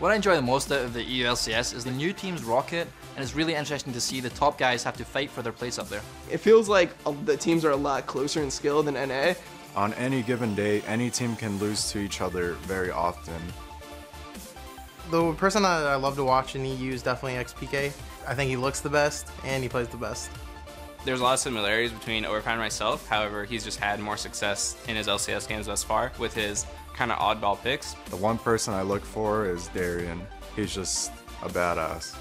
What I enjoy the most out of the EU LCS is the new teams rock it, and it's really interesting to see the top guys have to fight for their place up there. It feels like the teams are a lot closer in skill than NA. On any given day, any team can lose to each other very often. The person that I love to watch in EU is definitely XPK. I think he looks the best and he plays the best. There's a lot of similarities between Overpower and myself. However, he's just had more success in his LCS games thus far with his kind of oddball picks. The one person I look for is Darian. He's just a badass.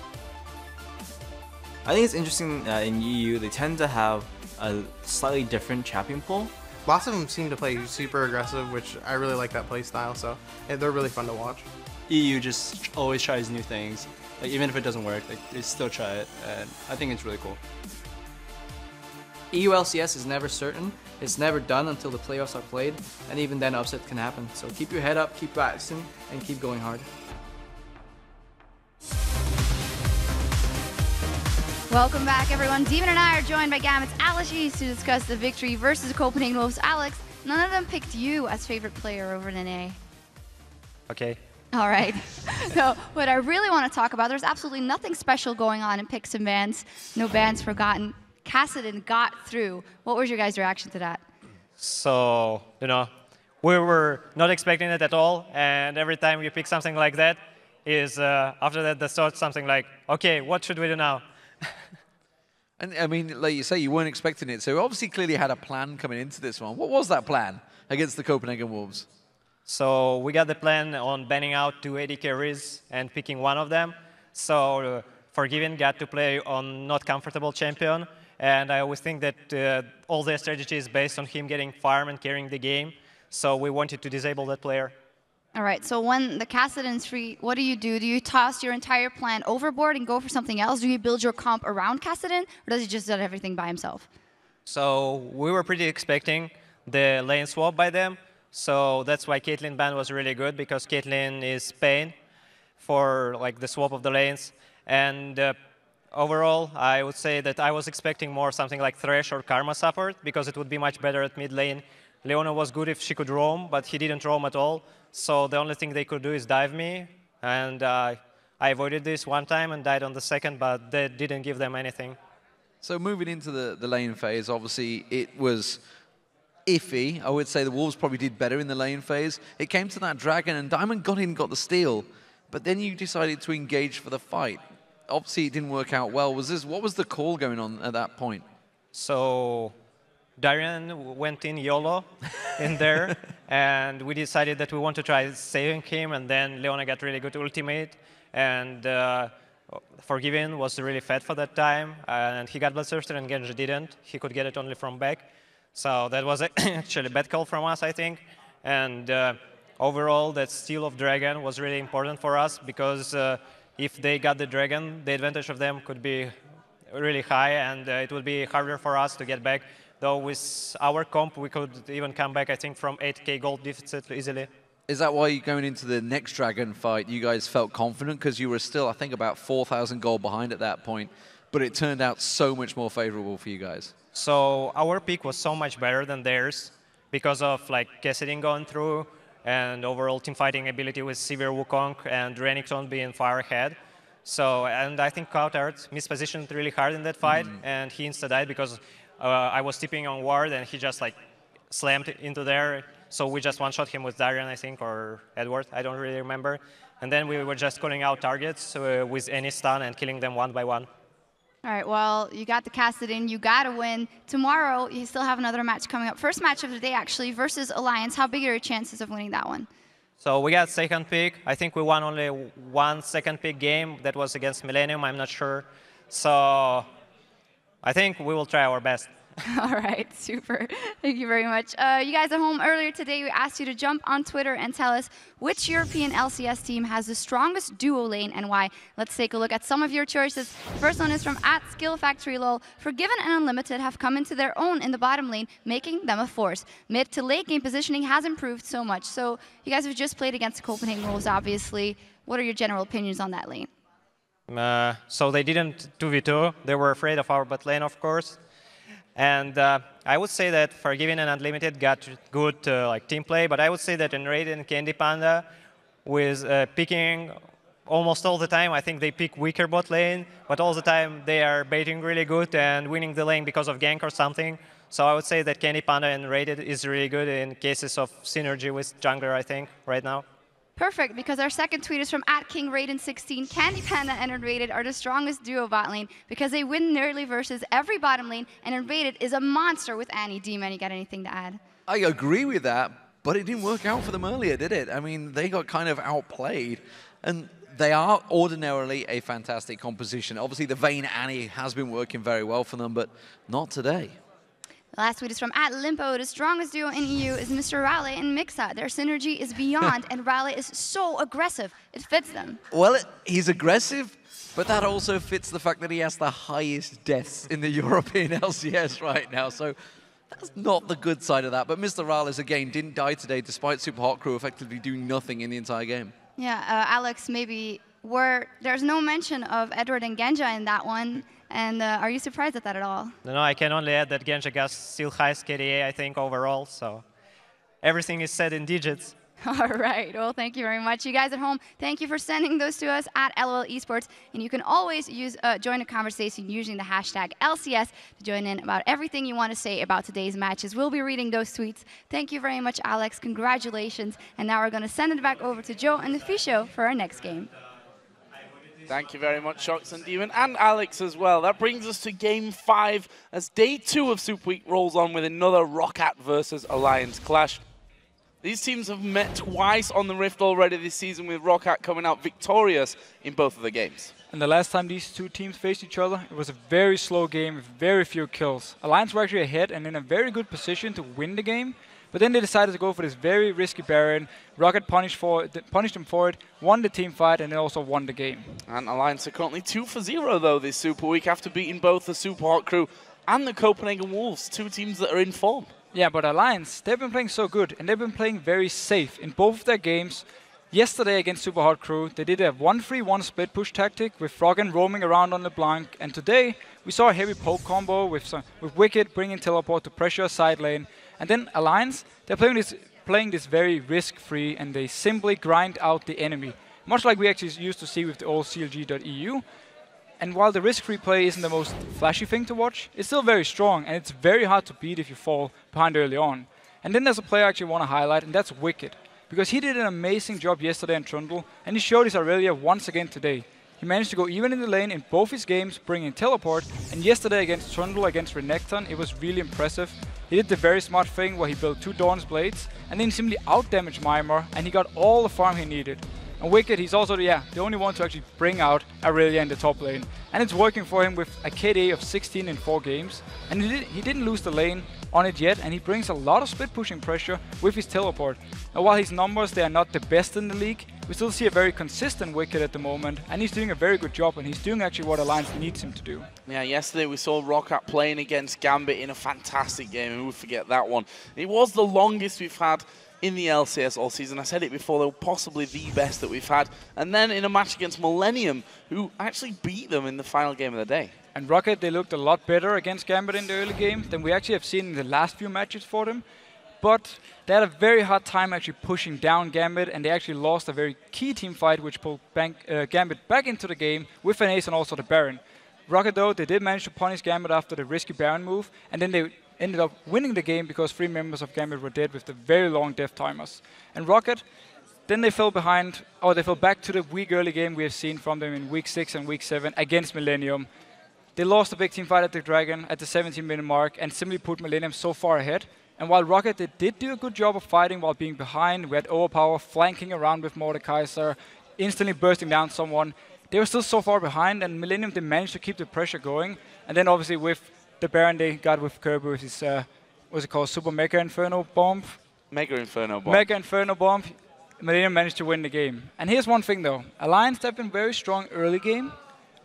I think it's interesting in EU, they tend to have a slightly different champion pool. Lots of them seem to play super aggressive, which I really like that play style, so they're really fun to watch. EU just always tries new things. Like, even if it doesn't work, they still try it, and I think it's really cool. EU LCS is never certain, it's never done until the playoffs are played, and even then upset can happen. So keep your head up, keep practicing, and keep going hard. Welcome back, everyone. Demon and I are joined by Gambit's Alex East to discuss the victory versus Copenhagen Wolves. Alex, none of them picked you as favorite player over NA. Okay. All right. So what I really want to talk about, there's absolutely nothing special going on in picks and bans. No bans forgotten. Kassadin got through. What was your guys' reaction to that? So, we were not expecting it at all, and every time you pick something like that, after that, there's something like, okay, what should we do now? And I mean, like you say, you weren't expecting it, so obviously clearly had a plan coming into this one. What was that plan against the Copenhagen Wolves? So we got the plan on banning out 2 AD carries and picking one of them. So Forgiven got to play on not comfortable champion. And I always think that all their strategy is based on him getting farm and carrying the game. So we wanted to disable that player. All right, so when the Kassadin's free, what do? Do you toss your entire plan overboard and go for something else? Do you build your comp around Kassadin, or does he just do everything by himself? So we were pretty expecting the lane swap by them. So that's why Caitlyn ban was really good, because Caitlyn is Spain for the swap of the lanes. And overall, I would say that I was expecting more something like Thresh or Karma support, because it would be much better at mid lane. Leona was good if she could roam, but he didn't roam at all. So the only thing they could do is dive me. And I avoided this one time and died on the second, but that didn't give them anything. So moving into the lane phase, obviously it was iffy. I would say the Wolves probably did better in the lane phase. It came to that dragon, and Diamond got in, got the steal. But then you decided to engage for the fight. Obviously, it didn't work out well. What was the call going on at that point? So Darian went in YOLO in there, and we decided that we want to try saving him, and then Leona got really good ultimate, and Forgiven was really fed for that time, and he got Bloodthirster and Genji didn't. He could get it only from back. So that was actually a bad call from us, I think. And overall, that steal of Dragon was really important for us, because if they got the Dragon, the advantage of them could be really high, and it would be harder for us to get back. Though with our comp, we could even come back, I think, from 8k gold deficit easily. Is that why going into the next Dragon fight, you guys felt confident? Because you were still, I think, about 4,000 gold behind at that point, but it turned out so much more favorable for you guys. So our pick was so much better than theirs because of Kassadin going through and overall team fighting ability with Sivir Wukong and Renekton being far ahead. So, and I think Coutard mispositioned really hard in that fight, and he insta-died because I was tipping on ward and he just slammed into there. So we just one-shot him with Darian, I think, or Edward, I don't really remember. And then we were just calling out targets with any stun and killing them one by one. All right, well, you got the Kassadin, you got to win. Tomorrow, you still have another match coming up. First match of the day, actually, versus Alliance. How big are your chances of winning that one? So we got second pick. I think we won only one second pick game. That was against Millennium, I'm not sure. So I think we will try our best. All right, super. Thank you very much. You guys at home, earlier today, we asked you to jump on Twitter and tell us which European LCS team has the strongest duo lane and why. Let's take a look at some of your choices. First one is from @SkillFactoryLol. Forgiven and Unlimited have come into their own in the bottom lane, making them a force. Mid to late game positioning has improved so much. So you guys have just played against the Copenhagen Wolves, obviously. What are your general opinions on that lane? So they didn't 2v2. They were afraid of our bot lane, of course. And I would say that Forgiven and Unlimited got good team play, but I would say that in Raid and Candy Panda, with picking almost all the time. I think they pick weaker bot lane, but all the time they are baiting really good and winning the lane because of gank or something. So I would say that Candy Panda and Rated is really good in cases of synergy with jungler, I think, right now. Perfect, because our second tweet is from @KingRaiden16. Candy Panda and Invaded are the strongest duo bot lane because they win nearly versus every bottom lane, and Invaded is a monster with Annie. D-Man, you got anything to add? I agree with that, but it didn't work out for them earlier, did it? I mean, they got kind of outplayed, and they are ordinarily a fantastic composition. Obviously, the Vayne Annie has been working very well for them, but not today. The last tweet is from @Limpo. The strongest duo in EU is Mr. Rale and Mixa. Their synergy is beyond, and Rale is so aggressive. It fits them. Well, he's aggressive, but that also fits the fact that he has the highest deaths in the European LCS right now. So that's not the good side of that. But Mr. Rales, again, didn't die today, despite Super Hot Crew effectively doing nothing in the entire game. Yeah, Alex, maybe there's no mention of Edward and Genja in that one. And are you surprised at that at all? No, I can only add that Genja got still highest KDA, I think, overall. So everything is said in digits. All right. Well, thank you very much. You guys at home, thank you for sending those to us at LOL Esports. And you can always join the conversation using the hashtag LCS to join in about everything you want to say about today's matches. We'll be reading those tweets. Thank you very much, Alex. Congratulations. And now we're going to send it back over to Joe and the Fisho for our next game. Thank you very much, Shox and Demon, and Alex as well. That brings us to Game 5 as Day 2 of Super Week rolls on with another ROC versus Alliance clash. These teams have met twice on the Rift already this season, with ROC coming out victorious in both of the games. And the last time these two teams faced each other, it was a very slow game with very few kills. Alliance were actually ahead and in a very good position to win the game. But then they decided to go for this very risky Baron. Rocket punished them for it, won the team fight, and then also won the game. And Alliance are currently 2 for 0 though this Super Week after beating both the Super Hot Crew and the Copenhagen Wolves, two teams that are in form. Yeah, but Alliance, they've been playing so good, and they've been playing very safe in both of their games. Yesterday against Super Hot Crew, they did a 1-3-1 split push tactic with Froggen roaming around on the Blanc, and today we saw a heavy poke combo with Wicked bringing teleport to pressure side lane. And then Alliance, they're playing this very risk-free, and they simply grind out the enemy, much like we actually used to see with the old CLG.EU. And while the risk-free play isn't the most flashy thing to watch, it's still very strong, and it's very hard to beat if you fall behind early on. And then there's a player I actually want to highlight, and that's Wicked, because he did an amazing job yesterday in Trundle, and he showed his Aurelia once again today. He managed to go even in the lane in both his games, bringing teleport, and yesterday against Trundle, against Renekton, it was really impressive. He did the very smart thing where he built 2 Dawn's Blades, and then simply out-damaged Mimir, and he got all the farm he needed. And Wicked, he's also the only one to actually bring out Aurelia in the top lane. And it's working for him with a KDA of 16 in 4 games. And he didn't lose the lane on it yet, and he brings a lot of split pushing pressure with his teleport. And while his numbers, they are not the best in the league, we still see a very consistent Wicked at the moment, and he's doing a very good job, and he's doing actually what Alliance needs him to do. Yeah, yesterday we saw ROC playing against Gambit in a fantastic game, and we forget that one. It was the longest we've had in the LCS all season. I said it before, they were possibly the best that we've had. And then in a match against Millennium, who actually beat them in the final game of the day. And Rocket, they looked a lot better against Gambit in the early game than we actually have seen in the last few matches for them. But they had a very hard time actually pushing down Gambit, and they actually lost a very key team fight, which pulled Gambit back into the game with an ace and also the Baron. Rocket, though, they did manage to punish Gambit after the risky Baron move, and then they ended up winning the game because 3 members of Gambit were dead with the very long death timers. And Rocket, then they fell behind, or they fell back to the weak early game we have seen from them in Week 6 and Week 7 against Millennium. They lost a big team fight at the Dragon at the 17-minute mark and simply put Millennium so far ahead. And while Rocket, they did do a good job of fighting while being behind, we had Overpower flanking around with Mordekaiser, instantly bursting down someone, they were still so far behind, and Millennium, they managed to keep the pressure going. And then obviously with the Baron they got with Kirby with his, what's it called, Super Mega Inferno Bomb? Mega Inferno Bomb. Mega Inferno Bomb. Millennium managed to win the game. And here's one thing though, Alliance have been very strong early game.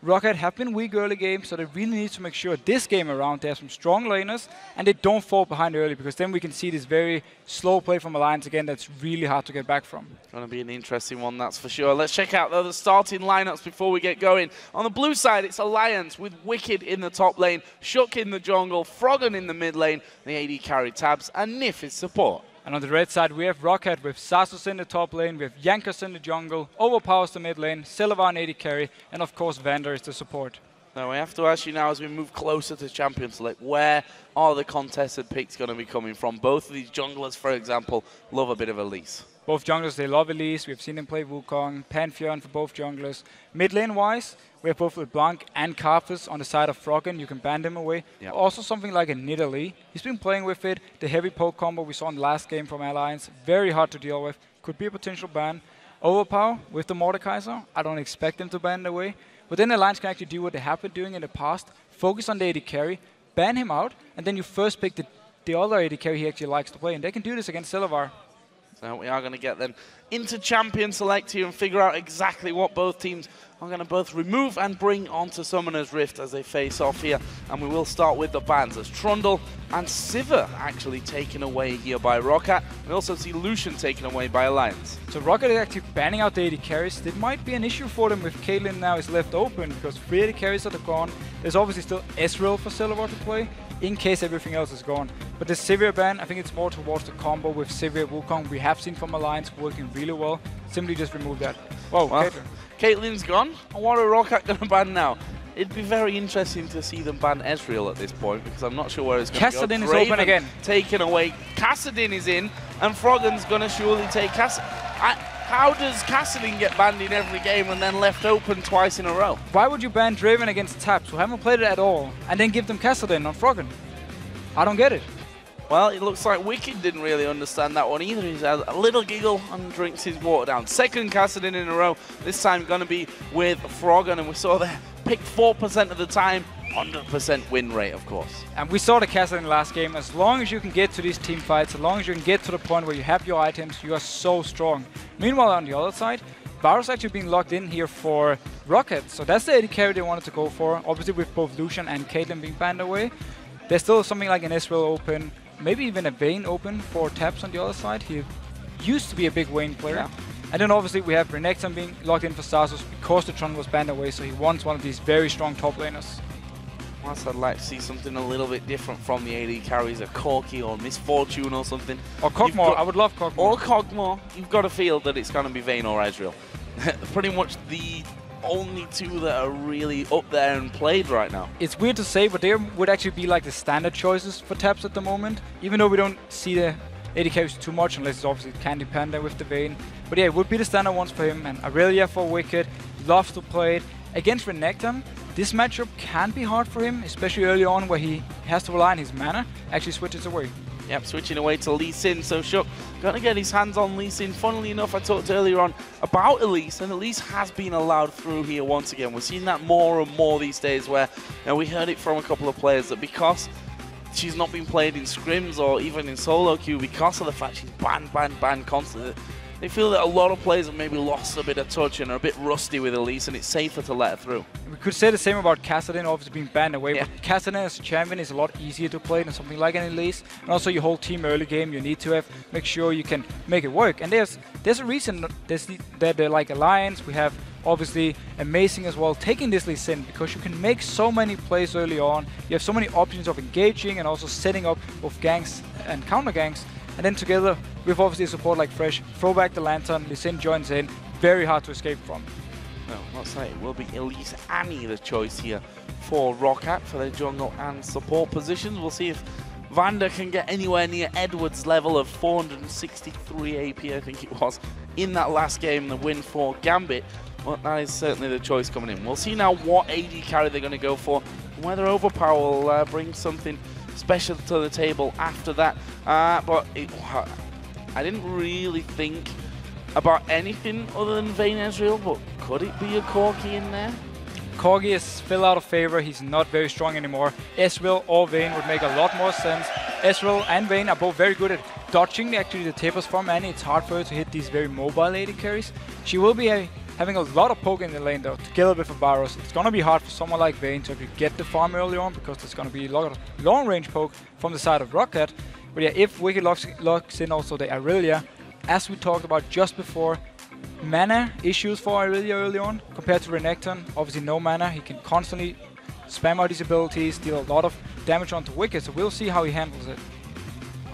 Rocket have been weak early game, so they really need to make sure this game around they have some strong laners and they don't fall behind early, because then we can see this very slow play from Alliance again that's really hard to get back from. Going to be an interesting one, that's for sure. Let's check out the starting lineups before we get going. On the blue side, it's Alliance with Wicked in the top lane, Shook in the jungle, Froggen in the mid lane, the AD carry Tabs, and Nif is support. And on the red side, we have Rocket with Sasus in the top lane, we have Yankas in the jungle, Overpowers the mid lane, Sylvan AD carry, and of course Vander is the support. Now we have to ask you now as we move closer to Champion Select, where are the contested picks going to be coming from? Both of these junglers, for example, love a bit of Elise. Both junglers, they love Elise. We've seen them play Wukong, Pantheon for both junglers. Mid lane-wise, we have both LeBlanc and Karthus on the side of Froggen. You can ban them away. Yep. Also something like a Nidalee. He's been playing with it. The heavy poke combo we saw in the last game from Alliance, very hard to deal with. Could be a potential ban. Overpower with the Mordekaiser. I don't expect them to ban it away. But then Alliance can actually do what they have been doing in the past. Focus on the AD carry, ban him out, and then you first pick the other AD carry he actually likes to play. And they can do this against Sylvar. So we are going to get them into Champion Select here and figure out exactly what both teams are going to both remove and bring onto Summoner's Rift as they face off here. And we will start with the bans as Trundle and Sivir actually taken away here by Rocket. We also see Lucian taken away by Alliance. So Rocket is actually banning out the AD carries. That might be an issue for them if Caitlyn now is left open because 3 AD carries are gone. There's obviously still Ezreal for Sylvar to play in case everything else is gone. But the Sivir ban, I think it's more towards the combo with Sivir Wukong we have seen from Alliance working really well. Simply just remove that. Whoa, well, Caitlyn's gone. And what are Rocket going to ban now? It'd be very interesting to see them ban Ezreal at this point because I'm not sure where it's going to go. Kassadin is open again. Taken away. Kassadin is in and Froggen's going to surely take Kassadin. How does Kassadin get banned in every game and then left open twice in a row? Why would you ban Draven against Taps who haven't played it at all and then give them Kassadin on Froggen? I don't get it. Well, it looks like Wicked didn't really understand that one either. He's had a little giggle and drinks his water down. Second Kassadin in a row, this time going to be with Froggen, and we saw there pick 4% of the time, 100% win rate, of course. And we saw the Kassadin last game. As long as you can get to these team fights, as long as you can get to the point where you have your items, you are so strong. Meanwhile, on the other side, Varus actually being locked in here for Rocket. So that's the AD carry they wanted to go for. Obviously with both Lucian and Caitlyn being banned away. There's still something like an Ezreal open, maybe even a Vayne open for Taps on the other side. He used to be a big Vayne player. Yeah. And then obviously we have Renekton being locked in for Stasus because the Tron was banned away, so he wants one of these very strong top laners. Whilst I'd like to see something a little bit different from the AD carries, a Corki or Misfortune or something. Or Kog'Maw, I would love Kog'Maw. Or Kog'Maw, you've got to feel that it's going to be Vayne or Ezreal. Pretty much the only two that are really up there and played right now. It's weird to say, but they would actually be like the standard choices for Taps at the moment, even though we don't see the AD carries too much, unless it's obviously Candy Panda with the Vayne. But yeah, it would be the standard ones for him, and Aurelia for Wicked, loves to play it. Against Renekton, this matchup can be hard for him, especially early on where he has to rely on his mana, actually switches away. Yep, switching away to Lee Sin, so Shook going to get his hands on Lee Sin. Funnily enough, I talked earlier on about Elise, and Elise has been allowed through here once again. We're seeing that more and more these days where we heard it from a couple of players that because she's not been played in scrims or even in solo queue because of the fact she's banned constantly, they feel that a lot of players have maybe lost a bit of touch and are a bit rusty with Elise, and it's safer to let her through. We could say the same about Kassadin, obviously being banned away, but Kassadin as a champion is a lot easier to play than something like an Elise. And also your whole team early game, you need to make sure you can make it work. And there's a reason that they're like Alliance. We have obviously Amazing as well, taking this Lee Sin, because you can make so many plays early on. You have so many options of engaging and also setting up both ganks and counter ganks. And then together with obviously support like Fresh, throw back the Lantern, Lee Sin joins in, very hard to escape from. Well, let's say it will be Elise Annie the choice here for Rocket for their jungle and support positions. We'll see if Vander can get anywhere near Edward's level of 463 AP, I think it was, in that last game, the win for Gambit. Well, that is certainly the choice coming in. We'll see now what AD carry they're going to go for, and whether Overpower will bring something special to the table after that. But I didn't really think about anything other than Vayne Ezreal, but could it be a Corki in there? Corgi is still out of favor. He's not very strong anymore. Ezreal or Vayne would make a lot more sense. Ezreal and Vayne are both very good at dodging actually the tapers from Annie. It's hard for her to hit these very mobile AD carries. She will be having a lot of poke in the lane though, together with a Varus. It's going to be hard for someone like Vayne to actually get the farm early on because there's going to be a lot of long range poke from the side of Rocket. But yeah, if Wicked locks in also the Aurelia, as we talked about just before, mana issues for Aurelia early on compared to Renekton. Obviously no mana, he can constantly spam out his abilities, deal a lot of damage onto Wicked, so we'll see how he handles it.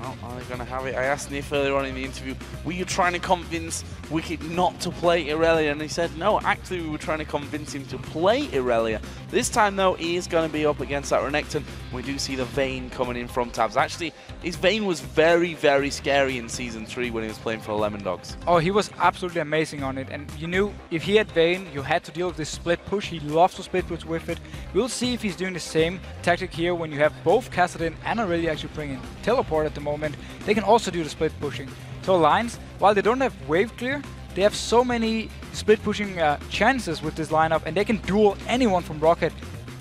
Well, are they going to have it? I asked Nif earlier on in the interview, were you trying to convince Wicked not to play Irelia? And he said, no, actually we were trying to convince him to play Irelia. This time, though, he is going to be up against that Renekton. We do see the Vayne coming in from tabs. Actually, his Vayne was very, very scary in Season 3 when he was playing for the Lemon Dogs. Oh, he was absolutely amazing on it. And you knew if he had Vayne, you had to deal with this split push. He loves to split push with it. We'll see if he's doing the same tactic here when you have both Kassadin and Irelia actually bringing Teleport at the moment. They can also do the split pushing. So Alliance, while they don't have wave clear, they have so many split pushing chances with this lineup, and they can duel anyone from Rocket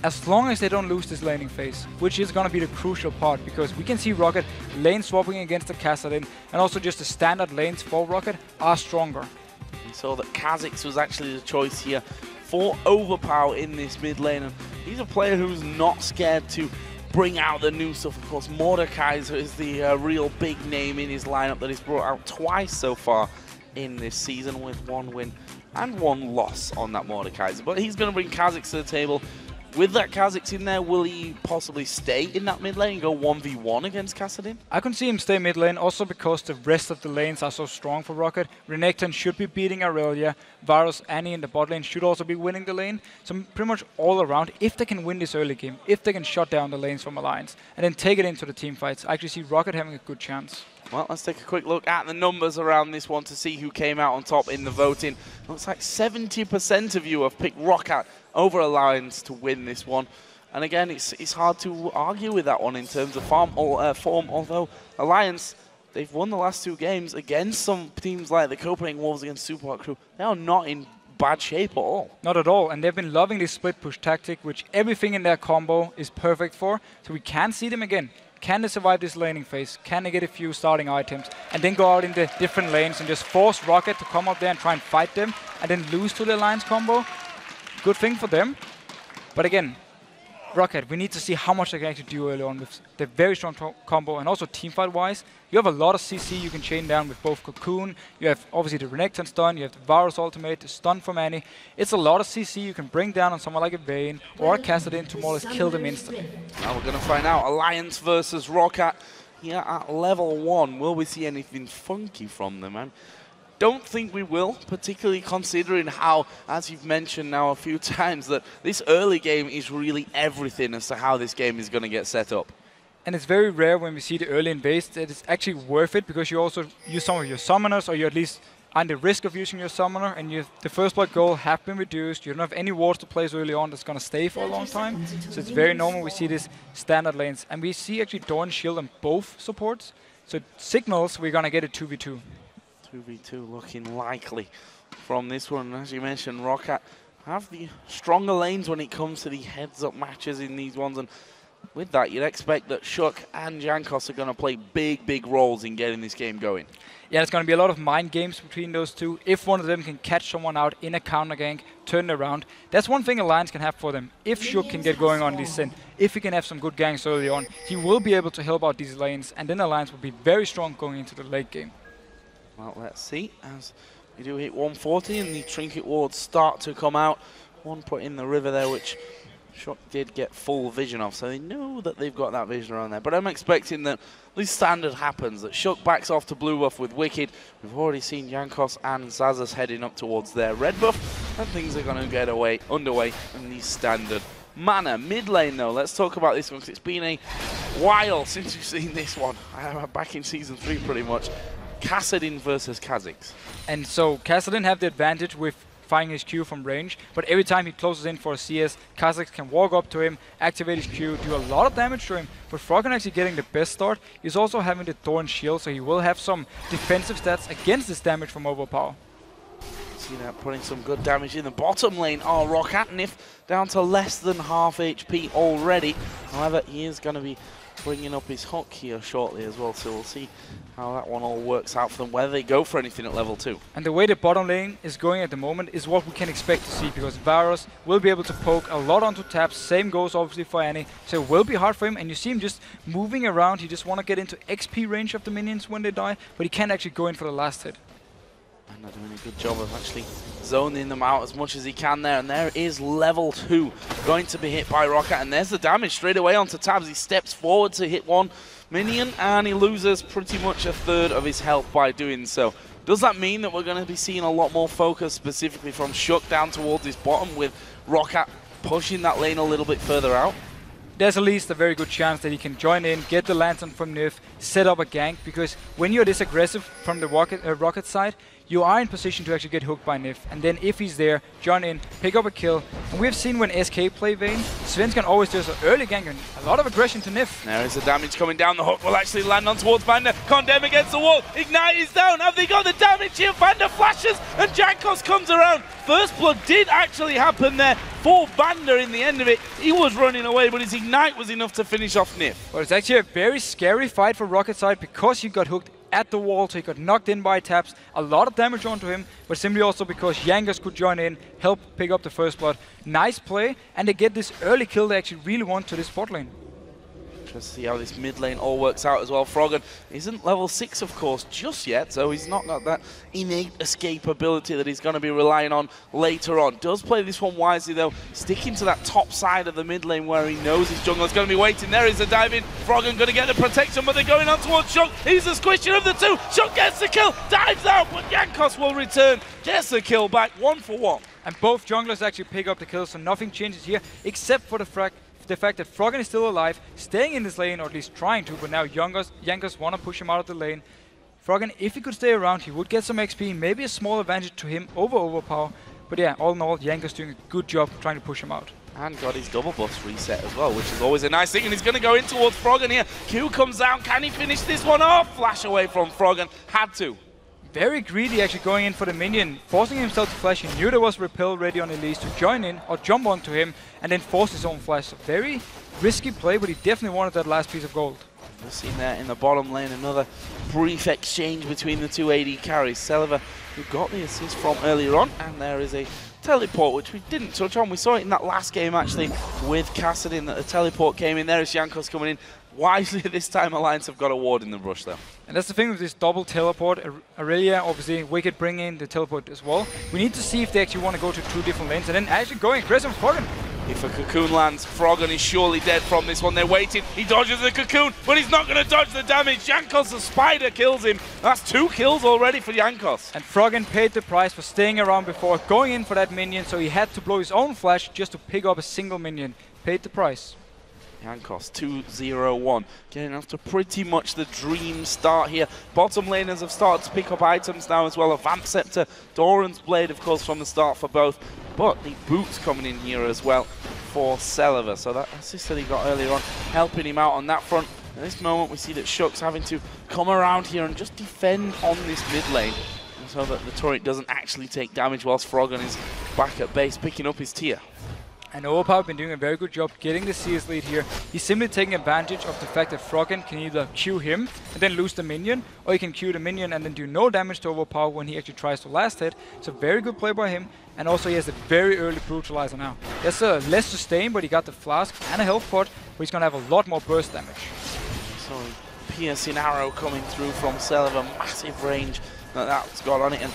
as long as they don't lose this laning phase, which is going to be the crucial part, because we can see Rocket lane swapping against the Kassadin, and also just the standard lanes for Rocket are stronger. We saw that Kha'Zix was actually the choice here for Overpower in this mid lane, and he's a player who's not scared to bring out the new stuff. Of course, Mordekaiser is the real big name in his lineup that he's brought out twice so far in this season, with 1 win and 1 loss on that Mordekaiser. But he's going to bring Kha'Zix to the table. With that Kha'Zix in there, will he possibly stay in that mid lane and go 1v1 against Kassadin? I can see him stay mid lane also because the rest of the lanes are so strong for Rocket. Renekton should be beating Irelia. Varus, Annie in the bot lane should also be winning the lane. So pretty much all around, if they can win this early game, if they can shut down the lanes from Alliance and then take it into the team fights, I actually see Rocket having a good chance. Well, let's take a quick look at the numbers around this one to see who came out on top in the voting. Looks like 70% of you have picked Rocket over Alliance to win this one. And again, it's hard to argue with that one in terms of form, although Alliance, they've won the last 2 games against some teams like the Copenhagen Wolves against Superhot Crew. They are not in bad shape at all. Not at all, and they've been loving this split push tactic, which everything in their combo is perfect for. So we can see them again. Can they survive this laning phase? Can they get a few starting items and then go out in the different lanes and just force Rocket to come up there and try and fight them and then lose to the Alliance combo? Good thing for them. But again, Rocket, we need to see how much they can actually do early on with the very strong combo, and also teamfight-wise. You have a lot of CC you can chain down with both Cocoon, you have obviously the Renekton stun, you have the Varus ultimate, the stun from Annie. It's a lot of CC you can bring down on someone like a Vayne or a Kassadin to more or less kill them instantly. Now we're going to find out Alliance versus Rocket here at level 1. Will we see anything funky from them? I don't think we will, particularly considering how, as you've mentioned now a few times, that this early game is really everything as to how this game is going to get set up. And it's very rare when we see the early invades that it's actually worth it, because you also use some of your summoners, or you at least under risk of using your summoner, and the first blood goal have been reduced. You don't have any wards to place early on that's going to stay for a long time. So it's very normal we see this standard lanes. And we see actually Dawn Shield on both supports. So it signals we're going to get a 2v2. 2v2 looking likely from this one. As you mentioned, Rocket have the stronger lanes when it comes to the heads-up matches in these ones. And with that, you'd expect that Shuk and Jankos are going to play big roles in getting this game going. Yeah, it's going to be a lot of mind games between those two. If one of them can catch someone out in a counter gank, turn it around, that's one thing Alliance can have for them. If Shuk can get going on this Sin, if he can have some good ganks early on, he will be able to help out these lanes, and then Alliance will be very strong going into the late game. Well, let's see. As we do hit 140 and the trinket wards start to come out. One put in the river there, which Shuk did get full vision of, so they know that they've got that vision around there. But I'm expecting that this standard happens, that Shuk backs off to blue buff with Wicked. We've already seen Jankos and Zazas heading up towards their red buff, and things are going to get underway in the standard manner. Mid lane though, let's talk about this one, because it's been a while since we've seen this one. Back in Season 3 pretty much. Kassadin versus Kha'Zix. And so Kassadin have the advantage with firing his Q from range, but every time he closes in for a CS, Kha'Zix can walk up to him, activate his Q, do a lot of damage to him. But Froggen actually getting the best start. He's also having the Thorn Shield, so he will have some defensive stats against this damage from Overpower. See that putting some good damage in the bottom lane. Oh, Rockatnif down to less than half HP already. However, he is going to be bringing up his hook here shortly as well, so we'll see how that one all works out for them, whether they go for anything at level 2. And the way the bottom lane is going at the moment is what we can expect to see, because Varus will be able to poke a lot onto taps. Same goes obviously for Annie, so it will be hard for him, and you see him just moving around. He just want to get into XP range of the minions when they die, but he can't actually go in for the last hit. And they're doing a good job of actually zoning them out as much as he can there. And there is level 2 going to be hit by Rocket. And there's the damage straight away onto Tabs. He steps forward to hit one minion, and he loses pretty much a third of his health by doing so. Does that mean that we're going to be seeing a lot more focus specifically from Shook down towards his bottom, with Rocket pushing that lane a little bit further out? There's at least a very good chance that he can join in, get the lantern from Nif, set up a gank, because when you're this aggressive from the Rocket side, you are in position to actually get hooked by Nif. And then if he's there, join in, pick up a kill. And we've seen when SK play Vayne, Sven can always do an early gank and a lot of aggression to Nif. There is the damage coming down. The hook will actually land on towards Vander. Condemn against the wall. Ignite is down. Have they got the damage here? Vander flashes and Jankos comes around. First blood did actually happen there for Vander in the end of it. He was running away, but his Ignite was enough to finish off Nif. Well, it's actually a very scary fight for Rocket side because he got hooked at the wall, so he got knocked in by taps, a lot of damage onto him, but simply also because Jankos could join in, help pick up the first blood. Nice play, and they get this early kill they actually really want to this bot lane. Just see how this mid lane all works out as well. Froggen isn't level 6, of course, just yet, so he's not got that innate escape ability that he's going to be relying on later on. Does play this one wisely, though, sticking to that top side of the mid lane where he knows his jungler's going to be waiting. There is a dive in. Froggen going to get the protection, but they're going on towards Shook. He's the squisher of the two. Shook gets the kill, dives out, but Jankos will return, gets the kill back, 1 for 1. And both junglers actually pick up the kill, so nothing changes here, except for the fact that Froggen is still alive, staying in this lane, or at least trying to, but now Jankos want to push him out of the lane. Froggen, if he could stay around, he would get some XP, maybe a small advantage to him over Overpower. But yeah, all in all, Jankos doing a good job trying to push him out. And got his double buff reset as well, which is always a nice thing. And he's going to go in towards Froggen here. Q comes down. Can he finish this one off? Flash away from Froggen. Had to. Very greedy actually going in for the minion, forcing himself to flash. He knew there was repel ready on Elise to join in or jump onto him and then force his own flash. So very risky play, but he definitely wanted that last piece of gold. We've seen there in the bottom lane another brief exchange between the two AD carries. Celiver, who got the assist from earlier on, and there is a teleport, which we didn't touch on. We saw it in that last game actually with Kassadin, that the teleport came in. There is Jankos coming in. Wisely this time, Alliance have got a ward in the brush though. And that's the thing with this double teleport. Aurelia, obviously, Wicked bring in the teleport as well. We need to see if they actually want to go to 2 different lanes and then actually going aggressive for Froggen. If a cocoon lands, Froggen is surely dead from this one. They're waiting. He dodges the cocoon, but he's not going to dodge the damage. Jankos, the spider, kills him. That's 2 kills already for Jankos. And Froggen paid the price for staying around before going in for that minion, so he had to blow his own flash just to pick up a single minion. Paid the price. Jankos 2-0-1, getting off to pretty much the dream start here. Bottom laners have started to pick up items now as well. A Vamp Scepter, Doran's Blade, of course, from the start for both. But the boots coming in here as well for Celiver. So that assist that he got earlier on, helping him out on that front. At this moment, we see that Shook's having to come around here and just defend on this mid lane, so that the turret doesn't actually take damage whilst Froggen is back at base, picking up his tier. And Overpower have been doing a very good job getting the CS lead here. He's simply taking advantage of the fact that Froggen can either Q him and then lose the minion, or he can Q the minion and then do no damage to Overpower when he actually tries to last hit. It's a very good play by him, and also he has a very early Brutalizer now. There's a less sustain, but he got the flask and a health pot, where he's going to have a lot more burst damage. So piercing arrow coming through from Celiver, massive range that's got on it, and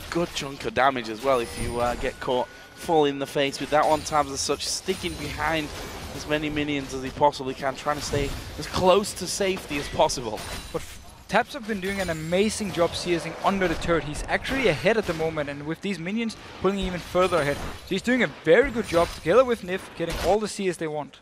good chunk of damage as well if you get caught full in the face with that one. Tabs as such, sticking behind as many minions as he possibly can, trying to stay as close to safety as possible. But Tabs have been doing an amazing job CSing under the turret. He's actually ahead at the moment, and with these minions pulling even further ahead. So he's doing a very good job together with Nif, getting all the CS they want.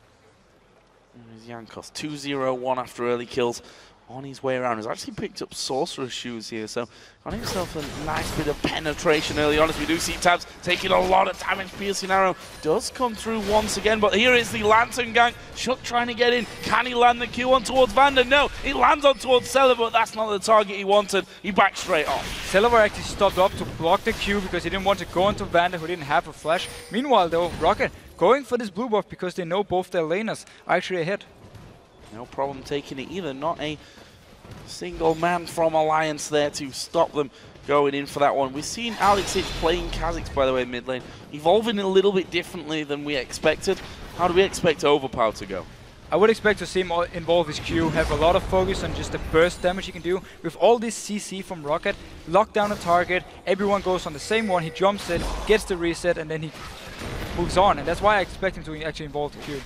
There's Jankos, 2-0-1 after early kills. On his way around, has actually picked up Sorcerer's Shoes here, so got himself a nice bit of penetration early on, as we do see Tabs taking a lot of damage. Piercing arrow does come through once again, but here is the Lantern Gang. Shook trying to get in. Can he land the Q on towards Vander? No, it lands on towards Celiver, but that's not the target he wanted. He backed straight off. Celiver actually stopped up to block the Q because he didn't want to go into Vander, who didn't have a flash. Meanwhile, though, Rocket going for this blue buff because they know both their laners are actually ahead. No problem taking it either. Not a single man from Alliance there to stop them going in for that one. We've seen Alex playing Kha'Zix, by the way, mid lane, evolving a little bit differently than we expected. How do we expect Overpower to go? I would expect to see him involve his Q, have a lot of focus on just the burst damage he can do. With all this CC from Rocket, lock down a target, everyone goes on the same one, he jumps it, gets the reset, and then he moves on. And that's why I expect him to actually involve the Q.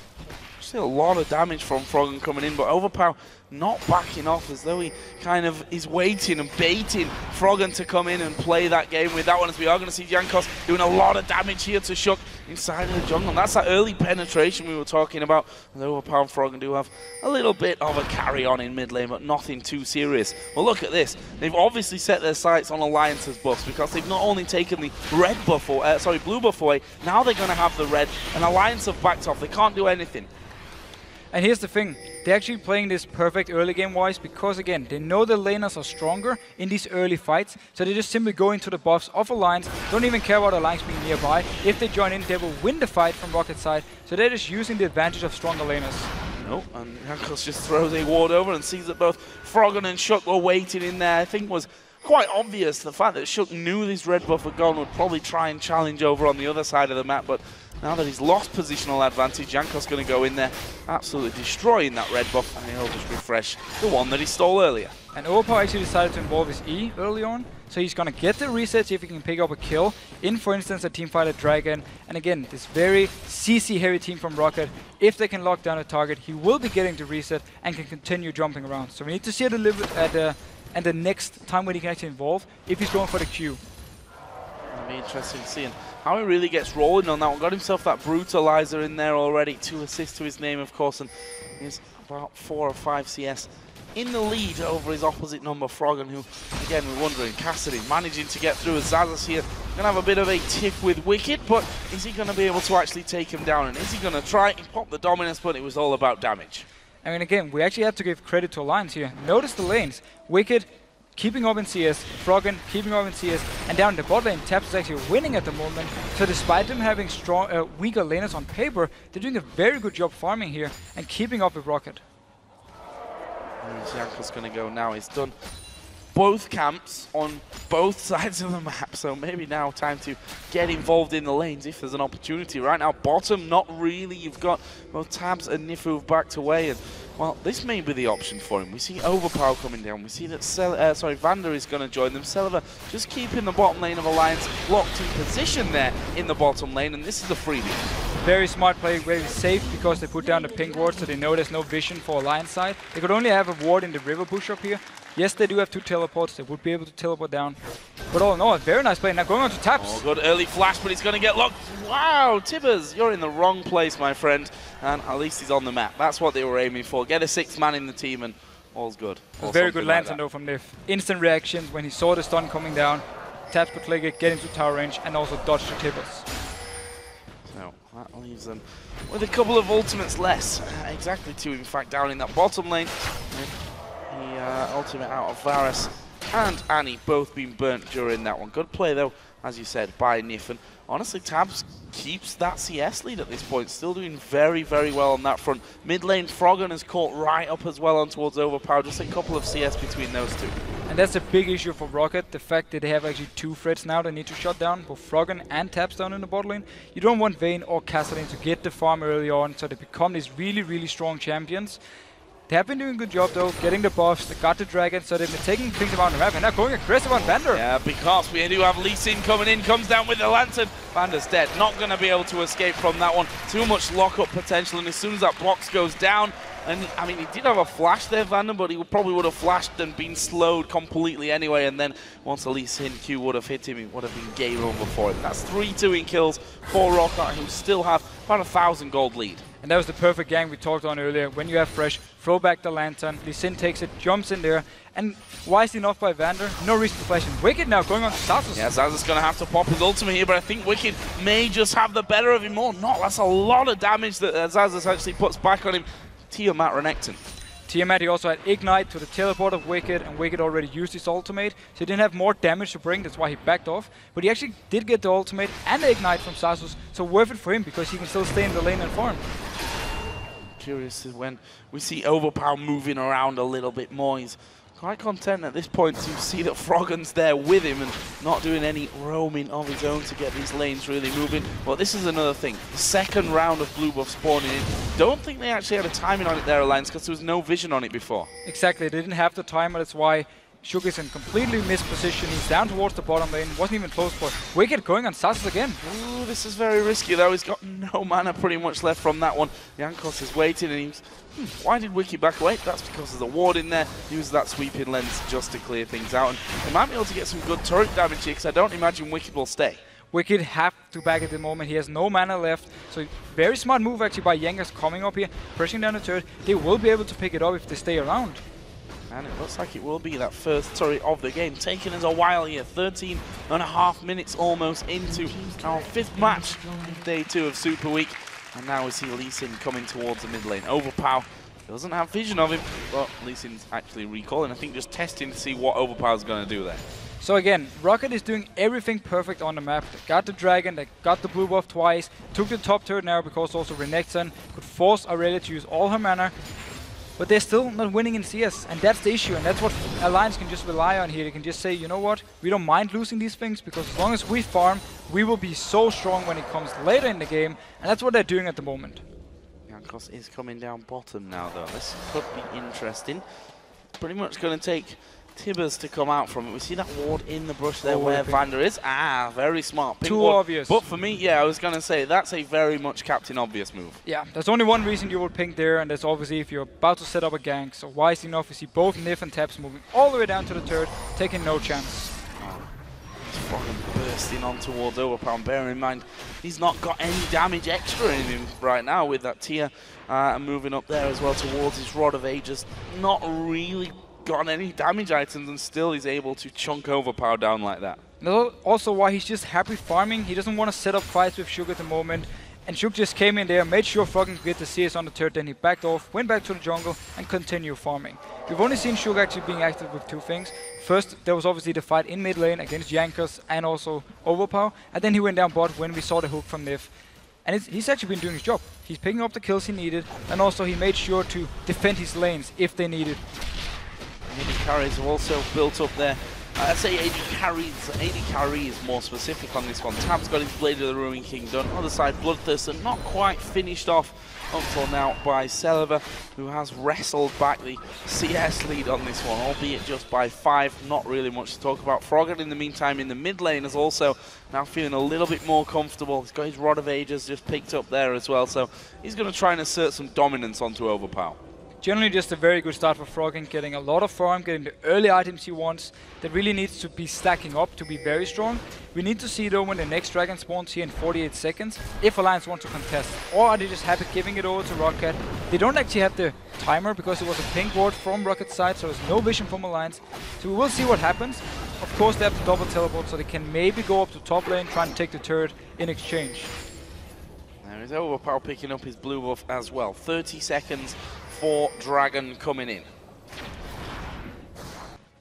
Still a lot of damage from Froggen coming in, but Overpower not backing off, as though he kind of is waiting and baiting Froggen to come in and play that game with that one, as we are going to see Jankos doing a lot of damage here to Shook inside of the jungle. And that's that early penetration we were talking about. And Overpower and Froggen do have a little bit of a carry on in mid lane, but nothing too serious. Well, look at this. They've obviously set their sights on Alliance's buffs, because they've not only taken the red buff, blue buff away, now they're going to have the red, and Alliance have backed off. They can't do anything. And here's the thing, they're actually playing this perfect early game wise because again, they know the laners are stronger in these early fights, so they just simply go into the buffs of Alliance, don't even care about Alliance being nearby. If they join in, they will win the fight from Rocket's side, so they're just using the advantage of stronger laners. Nope, and Jankos just throws a ward over and sees that both Froggen and Shook were waiting in there. I think was quite obvious the fact that Shook knew this red buff had gone, would probably try and challenge over on the other side of the map, but now that he's lost positional advantage, Jankos going to go in there, absolutely destroying that red buff, and he'll just refresh the one that he stole earlier. And Overpower actually decided to involve his E early on, so he's going to get the reset, see if he can pick up a kill in, for instance, a teamfight at Dragon. And again, this very CC-heavy team from Rocket, if they can lock down a target, he will be getting the reset and can continue jumping around. So we need to see at the next time when he can actually involve, if he's going for the Q. It'll be interesting seeing how he really gets rolling on that one. Got himself that brutalizer in there already, 2 assists to his name, of course, and he's about 4 or 5 CS in the lead over his opposite number, Froggen, who, again, we're wondering, Cassidy managing to get through as Zazas here. Going to have a bit of a tiff with Wicked, but is he going to be able to actually take him down? And is he going to try? He popped the dominance, but it was all about damage. I mean, again, we actually have to give credit to Alliance here. Notice the lanes. Wicked keeping up in CS, Froggen keeping up in CS, and down in the bot lane, Taps is actually winning at the moment. So despite them having strong, weaker laners on paper, they're doing a very good job farming here and keeping up with Rocket. Jankos going to go now. He's done both camps on both sides of the map, so maybe now time to get involved in the lanes if there's an opportunity. Right now, bottom, not really. You've got both Tabs and Nifu who've backed away, and well, this may be the option for him. We see Overpower coming down. We see that Vander is going to join them. Selva just keeping the bottom lane of Alliance locked in position there in the bottom lane, and this is a freebie. Very smart play, very safe, because they put down the pink ward, so they know there's no vision for Alliance side. They could only have a ward in the river push up here. Yes, they do have 2 teleports. They would be able to teleport down. But all in all, a very nice play. Now going on to Taps. Oh, good early flash, but he's going to get locked. Wow, Tibbers, you're in the wrong place, my friend. And at least he's on the map. That's what they were aiming for. Get a 6th man in the team, and all's good. Very good lantern though from Nif. Instant reactions when he saw the stun coming down. Taps could click it, get into tower range, and also dodge the Tibbers. So that leaves them with a couple of ultimates less. Exactly 2, in fact, down in that bottom lane. The ultimate out of Varus and Annie both being burnt during that one. Good play though, as you said, by Nif. And honestly, Tabs keeps that CS lead at this point. Still doing very, very well on that front. Mid lane, Froggen has caught right up as well on towards Overpower. Just a couple of CS between those two. And that's a big issue for Rocket, the fact that they have actually 2 threats now they need to shut down, both Froggen and Taps down in the bot lane. You don't want Vayne or Kassadin to get the farm early on, so they become these really, really strong champions. They have been doing a good job though, getting the buffs, they got the dragon, so they've been taking things around the map, and now going aggressive on Vander. Yeah, because we do have Lee Sin coming in, comes down with the lantern. Vander's dead, not going to be able to escape from that one. Too much lock-up potential, and as soon as that box goes down, and I mean, he did have a flash there, Vander, but he probably would have flashed and been slowed completely anyway, and then once the Lee Sin Q would have hit him, it would have been game over for him. That's 3-2 in kills for ROC, who still have about 1,000 gold lead. And that was the perfect gang we talked on earlier. When you have Fresh, throw back the lantern, Lee Sin takes it, jumps in there, and wisely enough by Vander, no reason to flash in. Wicked now going on to Zazus. Yeah, Zazus going to have to pop his ultimate here, but I think Wicked may just have the better of him more. No, that's a lot of damage that Zazus actually puts back on him. Tiamat Renekton. Tiamat, he also had Ignite to the teleport of Wicked, and Wicked already used his ultimate, so he didn't have more damage to bring, that's why he backed off. But he actually did get the ultimate and the Ignite from Zazus, so worth it for him, because he can still stay in the lane and farm. Curious when we see Overpower moving around a little bit more. He's quite content at this point to see that Froggen's there with him and not doing any roaming of his own to get these lanes really moving. But this is another thing. The second round of blue buff spawning in. Don't think they actually had a timing on it there, Alliance, because there was no vision on it before. Exactly, they didn't have the timer, that's why Suga's in completely missed position. He's down towards the bottom lane, wasn't even close for Wicked going on Sassus again. Ooh, this is very risky though. He's got no mana pretty much left from that one. Jankos is waiting and he's, why did Wicked back away? That's because there's a ward in there. Use that sweeping lens just to clear things out. And they might be able to get some good turret damage here because I don't imagine Wicked will stay. Wicked have to back at the moment. He has no mana left. So very smart move actually by Jankos coming up here, pushing down the turret. They will be able to pick it up if they stay around. And it looks like it will be that first turret of the game. Taking us a while here, 13.5 minutes almost into our 5th match of day 2 of Super Week. And now we see Lee Sin coming towards the mid lane. Overpower doesn't have vision of him, but Lee Sin's actually recalling. I think just testing to see what Overpower's going to do there. So again, Rocket is doing everything perfect on the map. They got the dragon, they got the blue buff twice, took the top turret now because also Renekton could force Aurelia to use all her mana. But they're still not winning in CS, and that's the issue, and that's what Alliance can just rely on here. They can just say, you know what, we don't mind losing these things, because as long as we farm, we will be so strong when it comes later in the game, and that's what they're doing at the moment. Jankos is coming down bottom now, though. This could be interesting. Pretty much going to take Tibbers to come out from it. We see that ward in the brush there where Vander is. Ah, very smart. Pink Too ward. obvious. But for me, yeah, I was going to say, that's a very much Captain Obvious move. Yeah, there's only one reason you would ping there, and that's obviously if you're about to set up a gank. So wise enough to see both Nif and Taps moving all the way down to the turret, taking no chance. Froggen bursting on towards Overpower. Bearing in mind, he's not got any damage extra in him right now with that tier. And moving up there as well towards his Rod of Ages. Not really got any damage items, and still he's able to chunk Overpower down like that. Also why he's just happy farming. He doesn't want to set up fights with Sugar at the moment. And Shug just came in there, made sure Froggen could get the CS on the turret, then he backed off, went back to the jungle, and continued farming. We've only seen Shug actually being active with 2 things. First, there was obviously the fight in mid lane against Jankos and also Overpower, and then he went down bot when we saw the hook from Nif. And he's actually been doing his job. He's picking up the kills he needed, and also he made sure to defend his lanes if they needed. AD carries have also built up there. I'd say AD carry is more specific on this one. Tab's got his Blade of the Ruin King done. Other side, Bloodthirster not quite finished off up till now by Celeber, who has wrestled back the CS lead on this one, albeit just by 5. Not really much to talk about. Froggen, in the meantime, in the mid lane is also now feeling a little bit more comfortable. He's got his Rod of Ages just picked up there as well, so he's going to try and assert some dominance onto Overpower. Generally just a very good start for Froggen, getting a lot of farm, getting the early items he wants. That really needs to be stacking up to be very strong. We need to see though when the next dragon spawns here in 48 seconds, if Alliance wants to contest. Or are they just happy giving it over to Rocket? They don't actually have the timer because it was a pink ward from Rocket's side, so there's no vision from Alliance. So we will see what happens. Of course they have the double teleport, so they can maybe go up to top lane, try and take the turret in exchange. There is Overpower picking up his blue buff as well. 30 seconds for Dragon coming in.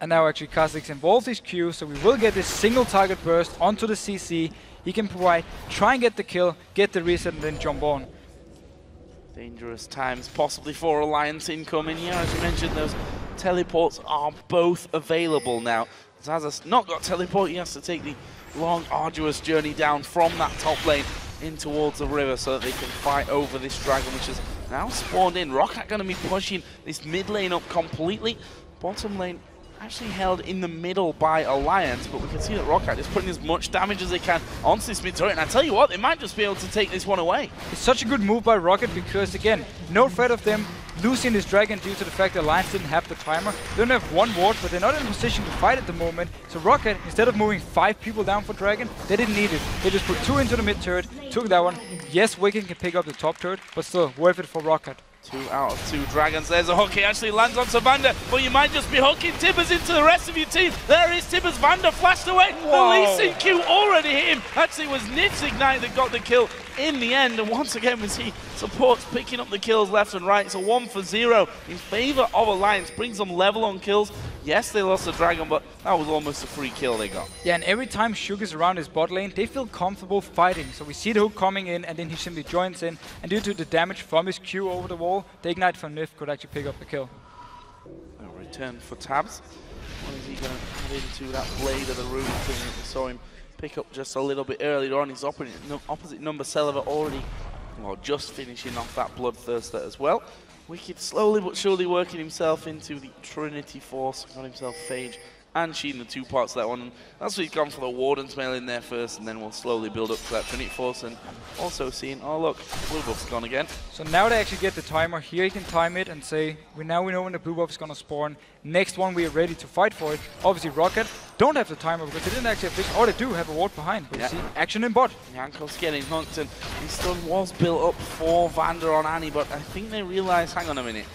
And now actually Kha'Zix involves his Q, so we will get this single target burst onto the CC. He can provide, try and get the kill, get the reset, and then jump on. Dangerous times possibly for Alliance incoming here. As you mentioned, those teleports are both available now. Zaza's not got teleport, he has to take the long, arduous journey down from that top lane in towards the river so that they can fight over this dragon, which is now spawned in. Rocket going to be pushing this mid lane up completely. Bottom lane actually held in the middle by Alliance, but we can see that Rocket is putting as much damage as they can onto this mid turret. And I tell you what, they might just be able to take this one away. It's such a good move by Rocket because, again, no threat of them losing this dragon due to the fact that Alliance didn't have the timer. They don't have one ward, but they're not in a position to fight at the moment. So Rocket, instead of moving 5 people down for dragon, they didn't need it. They just put 2 into the mid turret, took that one. Yes, Wicked can pick up the top turret, but still worth it for Rocket. 2 out of 2 dragons. There's a hook. He actually lands on Vander, but you might just be hooking Tibbers into the rest of your team. There is Tibbers. Vander flashed away. Wow. The Lee Sin Q already hit him. Actually, it was Nif's Ignite that got the kill in the end. And once again, we see supports picking up the kills left and right. It's a 1 for 0 in favor of Alliance. Brings them level on kills. Yes, they lost the dragon, but that was almost a free kill they got. Yeah, and every time Shug is around his bot lane, they feel comfortable fighting. So we see the hook coming in, and then he simply joins in. And due to the damage from his Q over the wall, the Ignite from Nif could actually pick up the kill. turn for Tabs. What is he going to head into that blade of the rune thing that we saw him pick up just a little bit earlier on? His opposite number, Celiver, already, well, just finishing off that Bloodthirster as well. Wicked slowly but surely working himself into the Trinity Force. Got himself Phage and Sheen, the 2 parts of that one. And that's what he's gone for, the Warden's Mail in there first, and then we'll slowly build up to that Trinity Force. And also seeing, oh look, blue buff's gone again. So now they actually get the timer. Here he can time it and say, now we know when the blue buff is going to spawn. Next one, we are ready to fight for it. Obviously, Rocket don't have the timer because they didn't actually have vision. Oh, they do have a ward behind. But you see action in bot. Jankos getting hunked, and his stun was built up for Vander on Annie, but I think they realized, hang on a minute,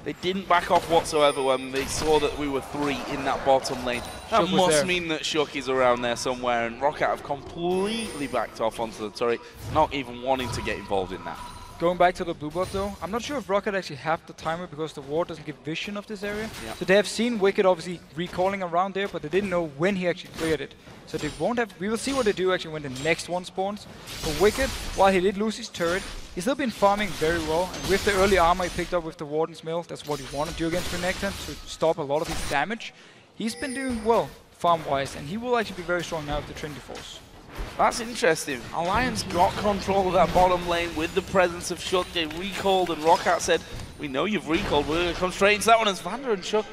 they didn't back off whatsoever when they saw that we were 3 in that bottom lane. That must mean that Shook is around there somewhere, and Rocket have completely backed off onto the turret, not even wanting to get involved in that. Going back to the blue buff though, I'm not sure if Rocket actually have the timer because the ward doesn't give vision of this area. So they have seen Wicked obviously recalling around there, but they didn't know when he actually cleared it. So they won't have, we will see what they do actually when the next one spawns. For Wicked, while he did lose his turret, he's still been farming very well, and with the early armor he picked up with the Warden's Mail, that's what he wanted to do against Renekton, to stop a lot of his damage. He's been doing well farm-wise, and he will actually be very strong now with the Trinity Force. That's interesting. Alliance got control of that bottom lane with the presence of Shook. They recalled, and Rockat said, we know you've recalled, we're going to come straight into that one. As Vander and Shook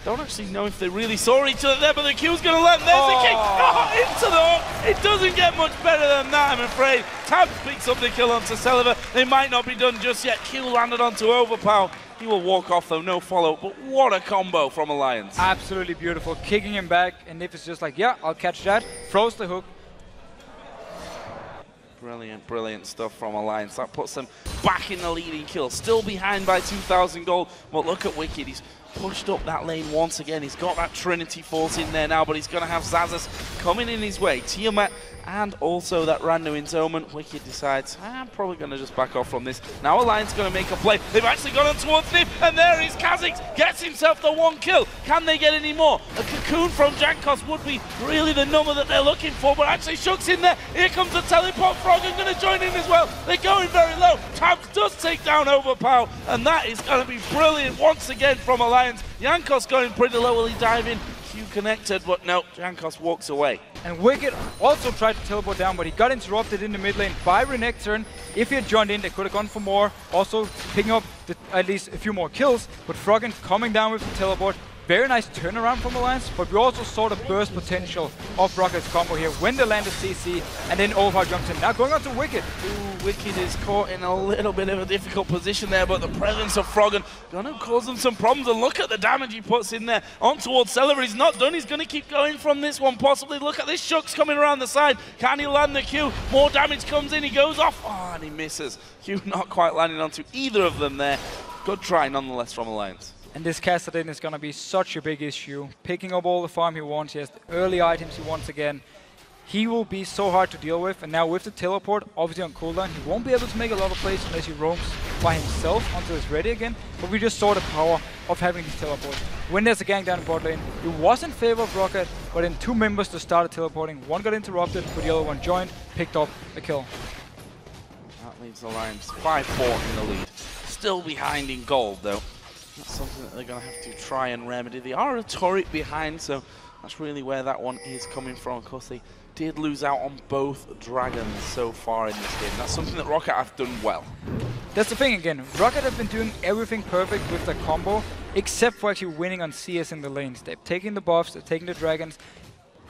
don't actually know if they really saw each other there, but the Q's going to land. There's the kick. Oh, into the hook. It doesn't get much better than that, I'm afraid. Tabs picks up the kill onto Celiver. They might not be done just yet. Q landed onto Overpower. He will walk off though, no follow, but what a combo from Alliance. Absolutely beautiful. Kicking him back, and Nif is just like, yeah, I'll catch that. Throws the hook. Brilliant, brilliant stuff from Alliance. That puts them back in the leading kill. Still behind by 2,000 gold. But look at Wicked. He's pushed up that lane once again. He's got that Trinity Force in there now, but he's going to have Zazas coming in his way. Tiamat and also that random Entombment. Wicked decides, I'm probably going to just back off from this. Now Alliance going to make a play. They've actually gone on towards Nif, and there is Kha'Zix. Gets himself the 1 kill. Can they get any more? A cocoon from Jankos would be really the number that they're looking for, but actually Shook's in there. Here comes the teleport. Froggen going to join in as well. They're going very low. Tabs does take down Overpower, and that is going to be brilliant once again from Alliance. Jankos going pretty low. Will he dive in? Q connected, but no, Jankos walks away. And Wicked also tried to teleport down, but he got interrupted in the mid lane by Renekton. If he had joined in, they could have gone for more. Also picking up at least a few more kills, but Froggen coming down with the teleport. Very nice turnaround from Alliance, but we also saw the burst potential of Rocket's combo here when they landed CC, and then Overpower jumps in. Now going on to Wicked. Ooh, Wicked is caught in a little bit of a difficult position there, but the presence of Froggen going to cause them some problems, and look at the damage he puts in there. On towards Celiver, he's not done, he's going to keep going from this one, possibly. Look at this, Shook's coming around the side. Can he land the Q? More damage comes in, he goes off. Oh, and he misses. Q not quite landing onto either of them there. Good try nonetheless from Alliance. And this Kassadin is going to be such a big issue. Picking up all the farm he wants, he has the early items he wants again. He will be so hard to deal with, and now with the teleport, obviously on cooldown, he won't be able to make a lot of plays unless he roams by himself until he's ready again. But we just saw the power of having these teleports. When there's a gang down in bot lane, it was in favor of Rocket, but then 2 members just started teleporting. One got interrupted, but the other one joined, picked up a kill. That leaves Alliance 5-4 in the lead. Still behind in gold though. That's something that they're going to have to try and remedy. They are a turret behind, so that's really where that one is coming from. Of course, they did lose out on both dragons so far in this game. That's something that Rocket have done well. That's the thing again. Rocket have been doing everything perfect with the combo, except for actually winning on CS in the lanes. They've taken the buffs, they've taken the dragons.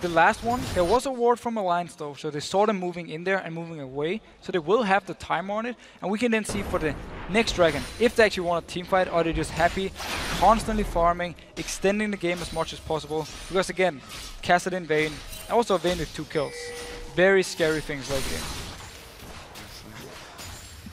The last one, there was a ward from Alliance though, so they saw them moving in there and moving away, so they will have the timer on it, and we can then see for the next dragon, if they actually want a team fight, or they're just happy, constantly farming, extending the game as much as possible, because again, Kassadin Vayne, and also Vayne with 2 kills. Very scary things like this.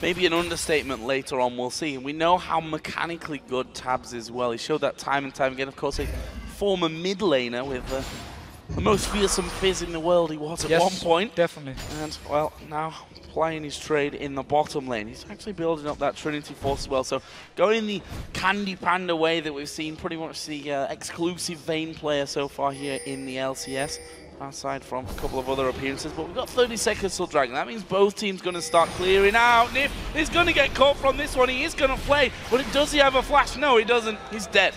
Maybe an understatement later on, we'll see. And we know how mechanically good Tabs is well. He showed that time and time again. Of course, a former mid laner with the most fearsome fizz in the world he was at one point. Definitely. And, well, now playing his trade in the bottom lane. He's actually building up that Trinity Force as well. So going the Candy Panda way that we've seen, pretty much the exclusive Vayne player so far here in the LCS. Aside from a couple of other appearances, but we've got 30 seconds till Dragon. That means both teams going to start clearing out. Nif is going to get caught from this one. He is going to play, but does he have a flash? No, he doesn't. He's dead.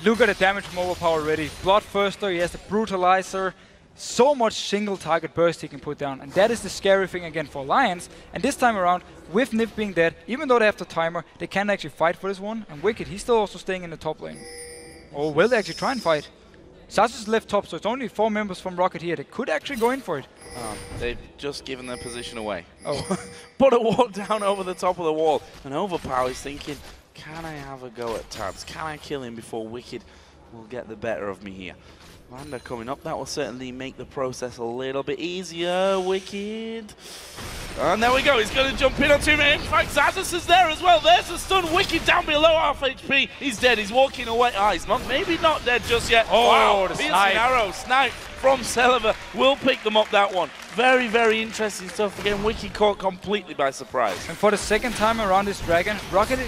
Look at the damage from Overpower already. Bloodthirster, he has the Brutalizer. So much single target burst he can put down. And that is the scary thing again for Alliance. And this time around, with Nif being dead, even though they have the timer, they can actually fight for this one. And Wicked, he's still also staying in the top lane. Or will they actually try and fight? Sasus left top, so it's only 4 members from Rocket here. They could actually go in for it. They've just given their position away. Oh. Put a wall down over the top of the wall. And Overpower is thinking, can I have a go at Tabs? Can I kill him before Wicked will get the better of me here? Lander coming up, that will certainly make the process a little bit easier. Wicked. And there we go, he's going to jump in onto him. In fact, Zazus is there as well. There's the stun. Wicked down below half HP. He's dead, he's walking away. He's not, maybe not dead just yet. Oh, wow, the piercing snipe. arrow, snipe from Celiver. Will pick them up that one. Very, very interesting stuff. Again, Wicked caught completely by surprise. And for the second time around this dragon, Rocket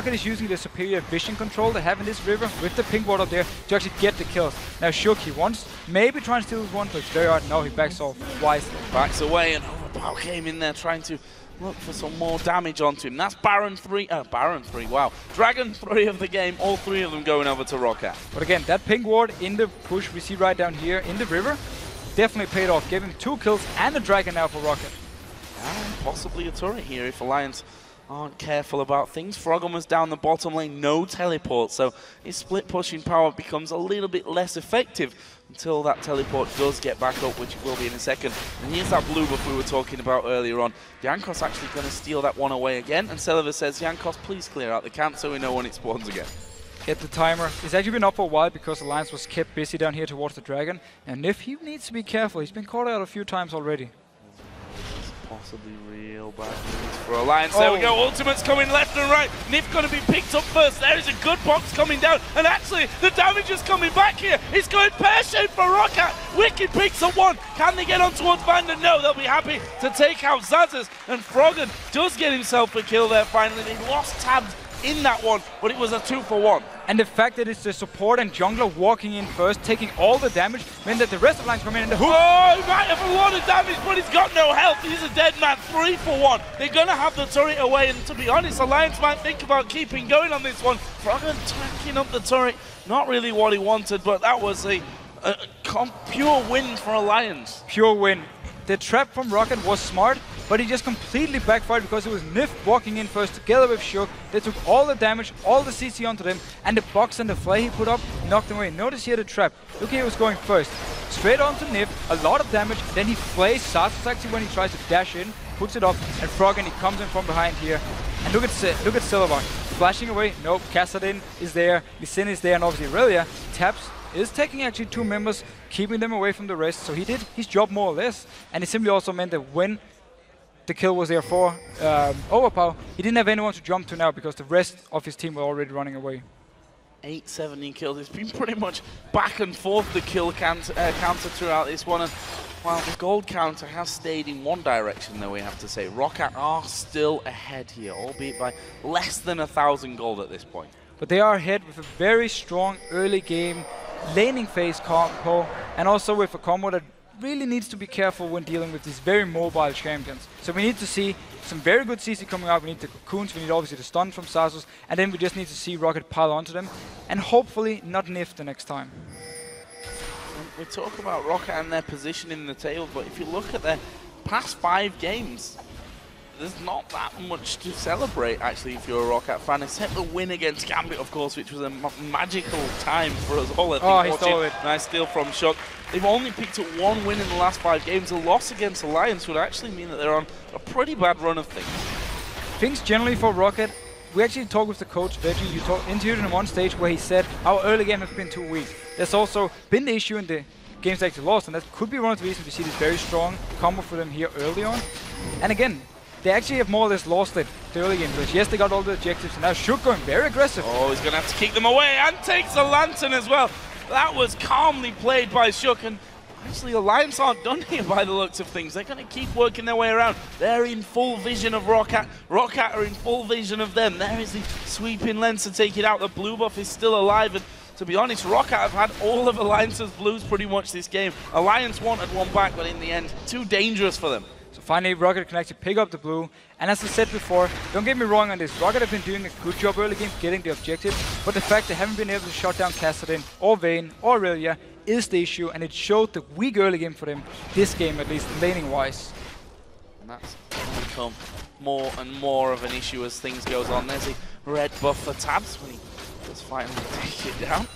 is using the superior vision control they have in this river with the pink ward up there to actually get the kills. Now Shook, he wants maybe trying to steal this one, but it's very hard. No, he backs off wisely. Backs away, and Overpower came in there trying to look for some more damage onto him. That's Baron 3, wow. Dragon 3 of the game, all 3 of them going over to Rocket. But again, that pink ward in the push we see right down here in the river definitely paid off. Gave him 2 kills and a dragon now for Rocket. And possibly a turret here if Alliance aren't careful about things. Froghammer's down the bottom lane, no teleport, so his split pushing power becomes a little bit less effective until that teleport does get back up, which it will be in a second. And here's that blue buff we were talking about earlier on. Jankos actually going to steal that one away again, and Celiver says, Jankos, please clear out the camp so we know when it spawns again. Get the timer. It's actually been up for a while because Alliance was kept busy down here towards the dragon. And Nif, he needs to be careful. He's been caught out a few times already. Possibly real bad news for Alliance. There we go, ultimates coming left and right. Nif going to be picked up first. There is a good box coming down. And actually, the damage is coming back here. It's going pear-shaped for Rocket. Wicked picks up one. Can they get on towards Vander? No, they'll be happy to take out Zazas. And Froggen does get himself a kill there finally. They lost tabs in that one, but it was a 2-for-1. And the fact that it's the support and jungler walking in first, taking all the damage, meant that the rest of the lines come in and the hook. Oh, he might have a lot of damage, but he's got no health. He's a dead man. 3-for-1. They're going to have the turret away, and to be honest, Alliance might think about keeping going on this one. Froggen tanking up the turret. Not really what he wanted, but that was a pure win for Alliance. Pure win. The trap from Rocket was smart, but he just completely backfired because it was Nif walking in first together with Shook. They took all the damage, all the CC onto them, and the box and the flay he put up knocked them away. Notice here the trap. Look, he was going first. Straight onto Nif, a lot of damage, then he flays Sasus actually when he tries to dash in, puts it up, and Froggen, he comes in from behind here. And look at Silverbark, flashing away. Nope, Kassadin is there, Lee is there, and obviously Aurelia taps. Is taking actually 2 members, keeping them away from the rest. So he did his job more or less. And it simply also meant that when the kill was there for Overpower, he didn't have anyone to jump to now because the rest of his team were already running away. 8-17 kills. It's been pretty much back and forth the kill counter throughout this one. And while the gold counter has stayed in one direction, though, we have to say, Rocket are still ahead here, albeit by less than 1,000 gold at this point. But they are ahead with a very strong early game laning phase combo, and also with a combo that really needs to be careful when dealing with these very mobile champions. So we need to see some very good CC coming out. We need the cocoons, we need obviously the stun from Sasus, and then we just need to see Rocket pile onto them, and hopefully not Nif the next time. We talk about Rocket and their position in the table, but if you look at their past 5 games, there's not that much to celebrate, actually, if you're a Rocket fan, except the win against Gambit, of course, which was a magical time for us all. He stole it. Nice steal from Shock. They've only picked up 1 win in the last 5 games. A loss against Alliance would actually mean that they're on a pretty bad run of things. Things generally for Rocket, we actually talked with the coach, Veggie. You interviewed him on one stage where he said, our early game has been too weak. There's also been the issue in the games they actually lost, and that could be one of the reasons we see this very strong combo for them here early on. And again, they actually have more or less lost it the early game because yes, they got all the objectives, and now Shook going very aggressive. Oh, he's going to have to keep them away, and takes the lantern as well. That was calmly played by Shook, and actually Alliance aren't done here by the looks of things. They're going to keep working their way around. They're in full vision of Rocket. Rocket are in full vision of them. There is the sweeping lens to take it out. The blue buff is still alive, and to be honest, Rocket have had all of Alliance's blues pretty much this game. Alliance wanted one back, but in the end, too dangerous for them. So finally, Rocket can actually pick up the blue. And as I said before, don't get me wrong on this, Rocket have been doing a good job early game getting the objective, but the fact they haven't been able to shut down Kassadin or Vayne or Aurelia is the issue, and it showed the weak early game for them, this game at least, laning-wise. And that's become more and more of an issue as things goes on. There's a red buff for Tabs when he does finally take it down.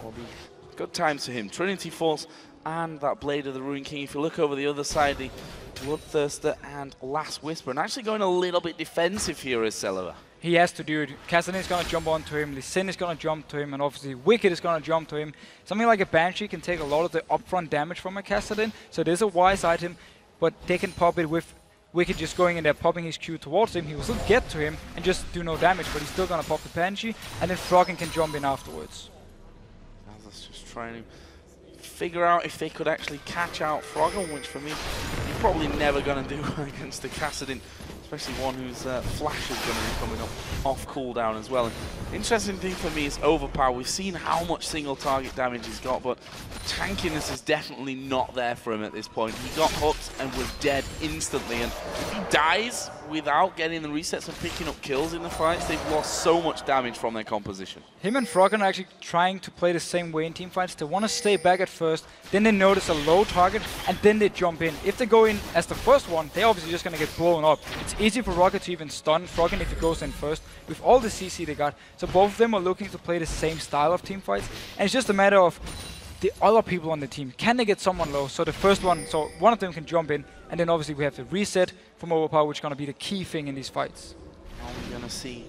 Will be good times for him. Trinity Force and that Blade of the Ruin King. If you look over the other side, the Bloodthirster and Last Whisper, and actually going a little bit defensive here is Celeber. He has to do it. Kassadin is going to jump onto him, Lee Sin is going to jump to him, and obviously Wicked is going to jump to him. Something like a Banshee can take a lot of the upfront damage from a Kassadin, so it is a wise item, but they can pop it with Wicked just going in there, popping his Q towards him. He will still get to him and just do no damage, but he's still going to pop the Banshee, and then Froggen can jump in afterwards. That's just trying to figure out if they could actually catch out Froggen, which for me, you're probably never going to do against the Kassadin, especially one whose flash is going to be coming up off cooldown as well. And interesting thing for me is Overpower. We've seen how much single target damage he's got, but tankiness is definitely not there for him at this point. He got hooked and was dead instantly, and if he dies without getting the resets and picking up kills in the fights, they've lost so much damage from their composition. Him and Froggen are actually trying to play the same way in team fights. They want to stay back at first, then they notice a low target, and then they jump in. If they go in as the first one, they're obviously just going to get blown up. It's easy for Rocket to even stun Froggen if he goes in first, with all the CC they got. So both of them are looking to play the same style of team fights, and it's just a matter of the other people on the team. Can they get someone low? So the first one, so one of them can jump in, and then obviously we have the reset from Overpower, which is going to be the key thing in these fights. Now we're going to see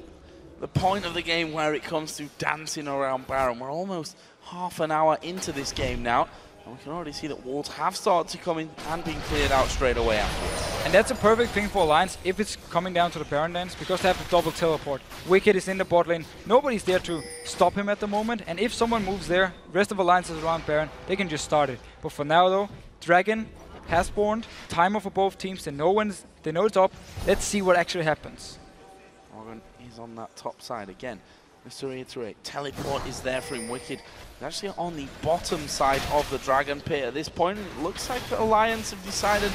the point of the game where it comes to dancing around Baron. We're almost half an hour into this game now, and we can already see that walls have started to come in and been cleared out straight away afterwards. And that's a perfect thing for Alliance if it's coming down to the Baron dance, because they have the double teleport. Wicked is in the bot lane, nobody's there to stop him at the moment, and if someone moves there, rest of Alliance is around Baron, they can just start it. But for now though, Dragon has spawned, timer for both teams, they know it's up. Let's see what actually happens. Froggen is on that top side again. Just to reiterate, teleport is there for him. Wicked is actually on the bottom side of the Dragon Pit at this point. It looks like the Alliance have decided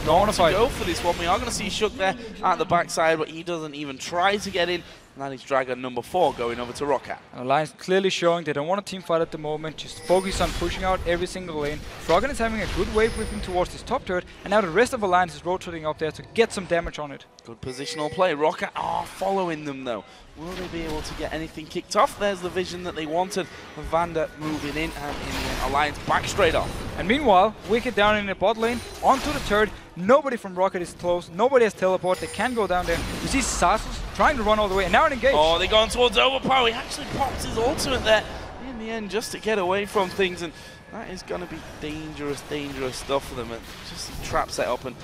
not to go for this one. We are going to see Shook there at the backside, but he doesn't even try to get in. And that is Dragon number 4 going over to Rocket. Alliance clearly showing they don't want a team fight at the moment, just focus on pushing out every single lane. Froggen is having a good wave with him towards his top turret, and now the rest of Alliance is rotating up there to get some damage on it. Good positional play. Rocket are following them though. Will they be able to get anything kicked off? There's the vision that they wanted. Vander moving in, and in the end, Alliance back straight off. And meanwhile, Wicked down in the bot lane, onto the turret. Nobody from Rocket is close. Nobody has teleport. They can go down there. You see Sasus trying to run all the way, and now engaged. Oh, they're going towards Overpower. He actually pops his ultimate there in the end just to get away from things, and that is going to be dangerous, dangerous stuff for them. It just trap set up, and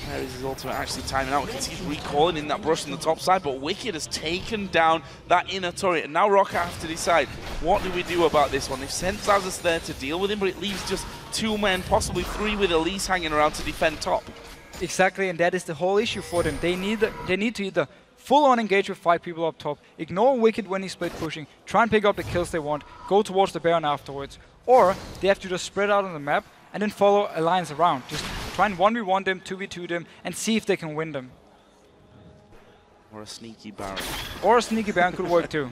there is his ultimate actually timing out. We can see he's recalling in that brush on the top side, but Wicked has taken down that inner turret, and now Rocket have to decide, what do we do about this one? They've sent Zazas there to deal with him, but it leaves just 2 men, possibly 3 with Elise hanging around to defend top. Exactly, and that is the whole issue for them. They need to either full-on engage with 5 people up top, ignore Wicked when he's split pushing, try and pick up the kills they want, go towards the Baron afterwards, or they have to just spread out on the map and then follow Alliance around. Just try and 1v1 them, 2v2 them, and see if they can win them. Or a sneaky Baron. Or a sneaky Baron could work too.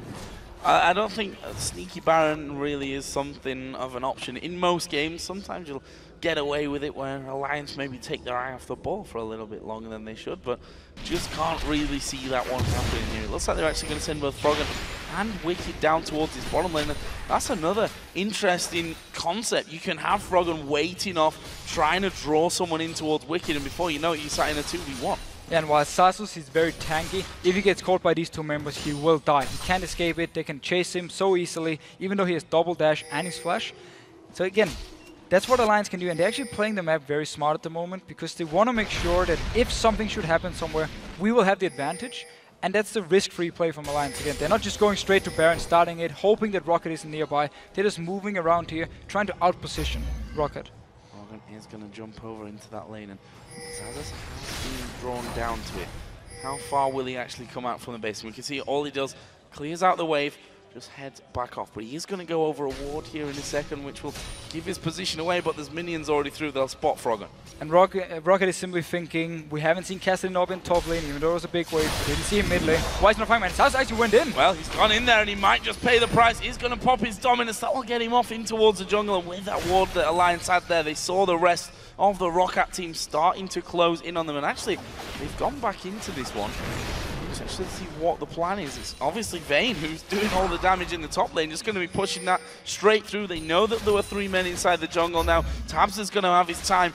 I don't think a sneaky Baron really is something of an option in most games. Sometimes you'll get away with it where Alliance maybe take their eye off the ball for a little bit longer than they should, but just can't really see that one happening here. It looks like they're actually going to send both Froggen and Wicked down towards his bottom lane. That's another interesting concept. You can have Froggen waiting off, trying to draw someone in towards Wicked, and before you know it, you sat in a 2v1. Yeah, and while Sasus is very tanky, if he gets caught by these 2 members, he will die. He can't escape it. They can chase him so easily, even though he has double dash and his flash. So again, that's what Alliance can do, and they're actually playing the map very smart at the moment, because they want to make sure that if something should happen somewhere, we will have the advantage. And that's the risk-free play from Alliance again. They're not just going straight to Baron, starting it, hoping that Rocket isn't nearby. They're just moving around here, trying to outposition Rocket. Froggen is going to jump over into that lane, and Zazas has been drawn down to it. How far will he actually come out from the base? And we can see all he does, clears out the wave, just heads back off. But he is going to go over a ward here in a second, which will give his position away, but there's minions already through. They'll spot Froggen. And Rocket is simply thinking, we haven't seen Cassidy up in top lane, even though it was a big wave. We didn't see him mid lane. Why is not fighting? And Saz actually went in. Well, he's gone in there and he might just pay the price. He's going to pop his dominance. That will get him off in towards the jungle. And with that ward that Alliance had there, they saw the rest of the ROC team starting to close in on them. And actually, they've gone back into this one. Let's actually see what the plan is. It's obviously Vayne who's doing all the damage in the top lane, just going to be pushing that straight through. They know that there were 3 men inside the jungle now. Tabs is going to have his time.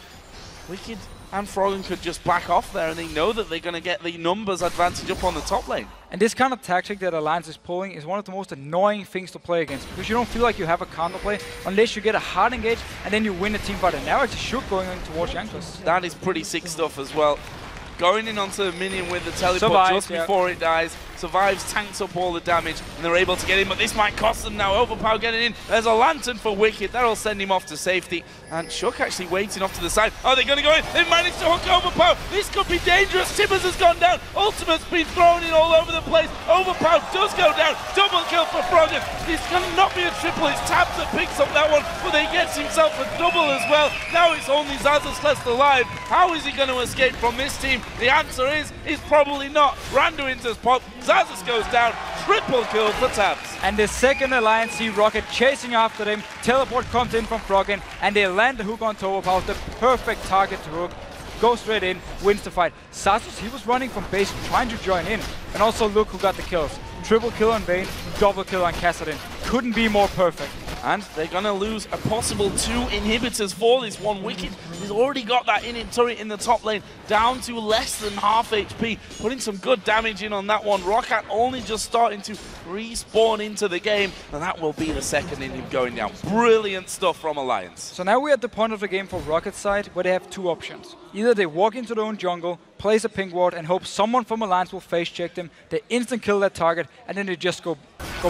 Wicked and Froggen could just back off there, and they know that they're going to get the numbers advantage up on the top lane. And this kind of tactic that Alliance is pulling is one of the most annoying things to play against, because you don't feel like you have a counterplay unless you get a hard engage and then you win a team fight. And now it's a shoot going in towards Jankos. That is pretty sick stuff as well. Going in onto the minion with the teleport just before it dies. Survives, tanks up all the damage, and they're able to get in, but this might cost them now. Overpower getting in. There's a lantern for Wicked. That'll send him off to safety. And Shook actually waiting off to the side. Oh, they're going to go in. They've managed to hook Overpower. This could be dangerous. Tibbers has gone down. Ultimate's been thrown in all over the place. Overpower does go down. Double kill for Froggen. It's going to not be a triple. It's Tabs that picks up that one, but he gets himself a double as well. Now it's only Zazas left alive. How is he going to escape from this team? The answer is probably not. Randuin's pop. Zazas goes down. Triple kill for Tabs. And the second Alliance see Rocket chasing after them. Teleport comes in from Froggen, and they land the hook on Overpower. The perfect target to hook. Goes straight in, wins the fight. Sasus, he was running from base, trying to join in. And also look who got the kills. Triple kill on Vayne, double kill on Kassadin. Couldn't be more perfect. And they're going to lose a possible 2 inhibitors for this one. Wicked has already got that inhib turret in the top lane down to less than half HP, putting some good damage in on that one. Roccat only just starting to respawn into the game, and that will be the second inhib going down. Brilliant stuff from Alliance. So now we're at the point of the game for Rocket's side where they have 2 options. Either they walk into their own jungle, place a pink ward, and hope someone from Alliance will face check them, they instant kill that target, and then they just go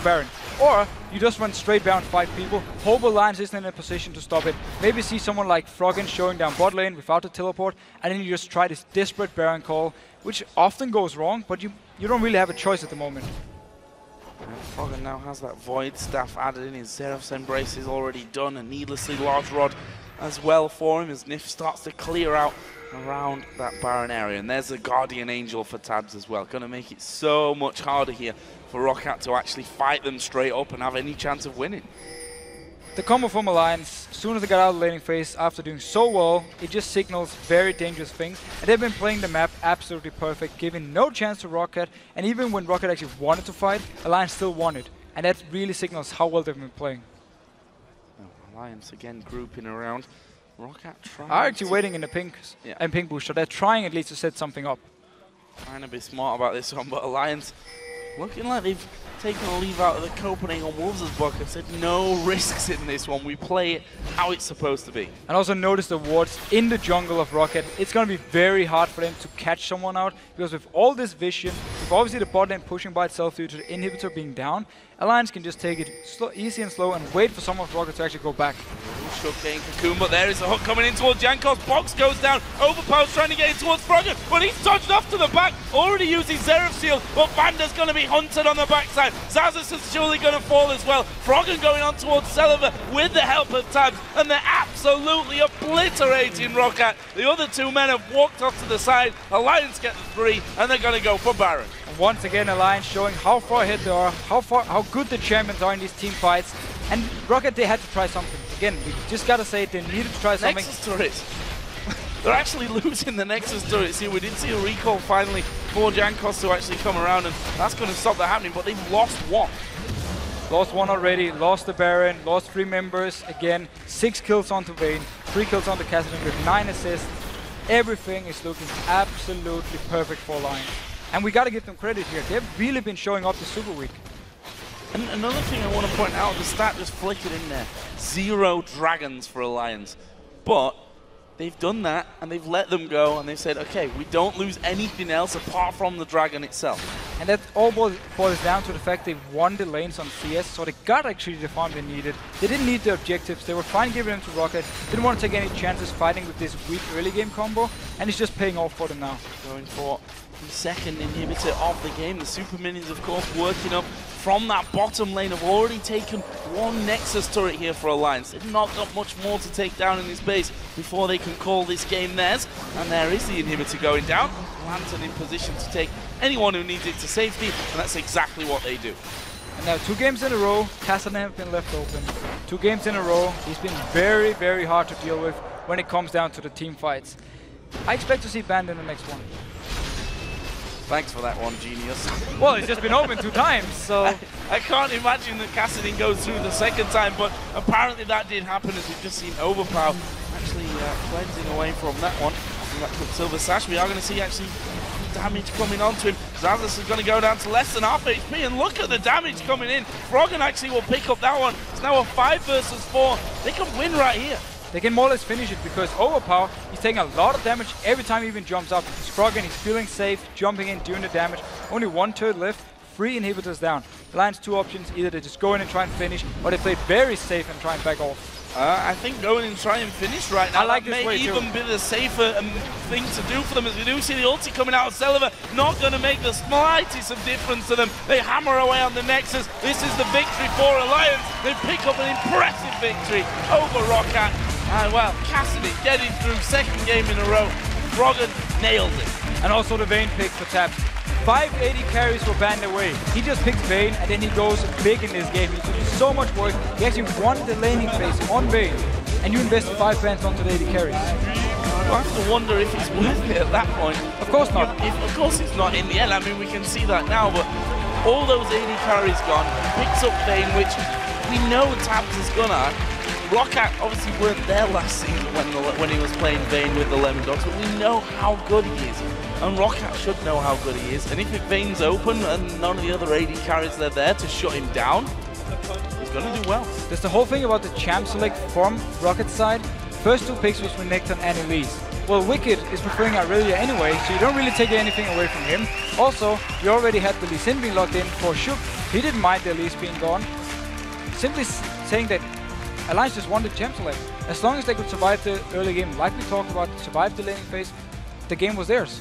Baron. Or you just run straight down 5 people, hope Alliance isn't in a position to stop it, maybe see someone like Froggen showing down bot lane without the teleport, and then you just try this desperate Baron call, which often goes wrong, but you don't really have a choice at the moment. Froggen now has that Void Staff added in. His Xerath's Embrace is already done. A needlessly large rod as well for him as Nif starts to clear out around that Baron area. And there's the Guardian Angel for Tabs as well. Going to make it so much harder here for Roccat to actually fight them straight up and have any chance of winning. The combo from Alliance, as soon as they got out of the laning phase after doing so well, it just signals very dangerous things. And they've been playing the map absolutely perfect, giving no chance to Roccat. And even when Roccat actually wanted to fight, Alliance still won it. And that really signals how well they've been playing. Alliance again grouping around. Roccat trying are actually waiting in the pink bush, so they're trying at least to set something up. Trying to be smart about this one, but Alliance looking like they've taken a leave out of the Copenhagen Wolves' book and said no risks in this one. We play it how it's supposed to be. And also notice the wards in the jungle of Roccat. It's going to be very hard for them to catch someone out, because with all this vision, with obviously the bot lane pushing by itself due to the inhibitor being down, Alliance can just take it easy and slow and wait for someone of Roccat to actually go back. Shook getting Cocoon, but there is a hook coming in towards Jankos. Box goes down. Overpower's trying to get in towards Froggen, but he's dodged off to the back. Already using Xerath's shield, but Vanda's going to be hunted on the backside. Zazas is surely going to fall as well. Froggen going on towards Celiver with the help of Tabs, and they're absolutely obliterating Roccat. The other 2 men have walked off to the side. Alliance get the 3, and they're going to go for Baron. And once again, Alliance showing how far ahead they are, how good the champions are in these team fights. And Roccat, they had to try something. Again, we just gotta say they needed to try something. Nexus turret. They're actually losing the Nexus turrets here. We did see a recall finally for Jankos to actually come around, and that's going to stop that happening, but they've lost 1. Lost 1 already, lost the Baron, lost 3 members. Again, 6 kills onto Vayne, 3 kills onto Kassadin with 9 assists. Everything is looking absolutely perfect for Alliance. And we gotta give them credit here. They've really been showing up this Super Week. And another thing I want to point out, the stat just flickered in there. 0 dragons for Alliance. But they've done that, and they've let them go, and they've said, okay, we don't lose anything else apart from the dragon itself. And that all boils down to the fact they won the lanes on CS, so they got actually the farm they needed. They didn't need the objectives, they were fine giving them to Roccat, didn't want to take any chances fighting with this weak early game combo, and it's just paying off for them now. going for the second inhibitor of the game. The super minions, of course, working up from that bottom lane. Have already taken one Nexus turret here for Alliance. They've not got much more to take down in this base before they can call this game theirs. And there is the inhibitor going down. Lantern in position to take anyone who needs it to safety, and that's exactly what they do. And now 2 games in a row, Cassidy have been left open. 2 games in a row, he's been very, very hard to deal with when it comes down to the team fights. I expect to see Band in the next one. Thanks for that one, Genius. Well, it's just been open 2 times, so... I can't imagine that Cassidy goes through the second time, but apparently that did happen, as we've just seen Overpower actually cleansing away from that one. That Quicksilver Sash, we are going to see actually damage coming onto him. Zazas is going to go down to less than half HP, and look at the damage coming in. Froggen actually will pick up that one. It's now a 5 versus 4. They can win right here. They can more or less finish it because Overpower, he's taking a lot of damage every time he even jumps up. He's Froggen, he's feeling safe, jumping in, doing the damage. Only 1 turret left, 3 inhibitors down. Alliance 2 options, either they just go in and try and finish, or they play very safe and try and back off. I think going and try and finish right now, I like that this may way even too. be the safer thing to do for them, as we do see the ulti coming out of Celiva, not going to make the slightest of difference to them. They hammer away on the Nexus. This is the victory for Alliance. They pick up an impressive victory over ROC. And well, Cassidy getting through 2nd game in a row. Froggen nailed it. And also the Vayne pick for Tap. 580 carries were banned away. He just picks Vayne and then he goes big in this game. He did so much work. He actually won the laning phase on Vayne. And you invest 5 bans onto the 80 carries. I have to wonder if it's worth it at that point. Of course not. Of course it's not in the end. I mean, we can see that now, but all those 80 carries gone. He picks up Vayne, which we know Tabs is gonna. ROC obviously weren't there last season when he was playing Vayne with the Lemon Dogs, but we know how good he is. And ROC should know how good he is. And if Vayne's open and none of the other 80 carries are there to shut him down, he's going to do well. There's the whole thing about the champ select from Rocket's side. First 2 picks was Renekton and Elise. Well, Wicked is preferring Aurelia anyway, so you don't really take anything away from him. Also, you already had the Lee Sin being locked in for Shook. He didn't mind the Elise being gone. Simply saying that Alliance just wanted champ select. As long as they could survive the early game, like we talked about, survive the laning phase, the game was theirs.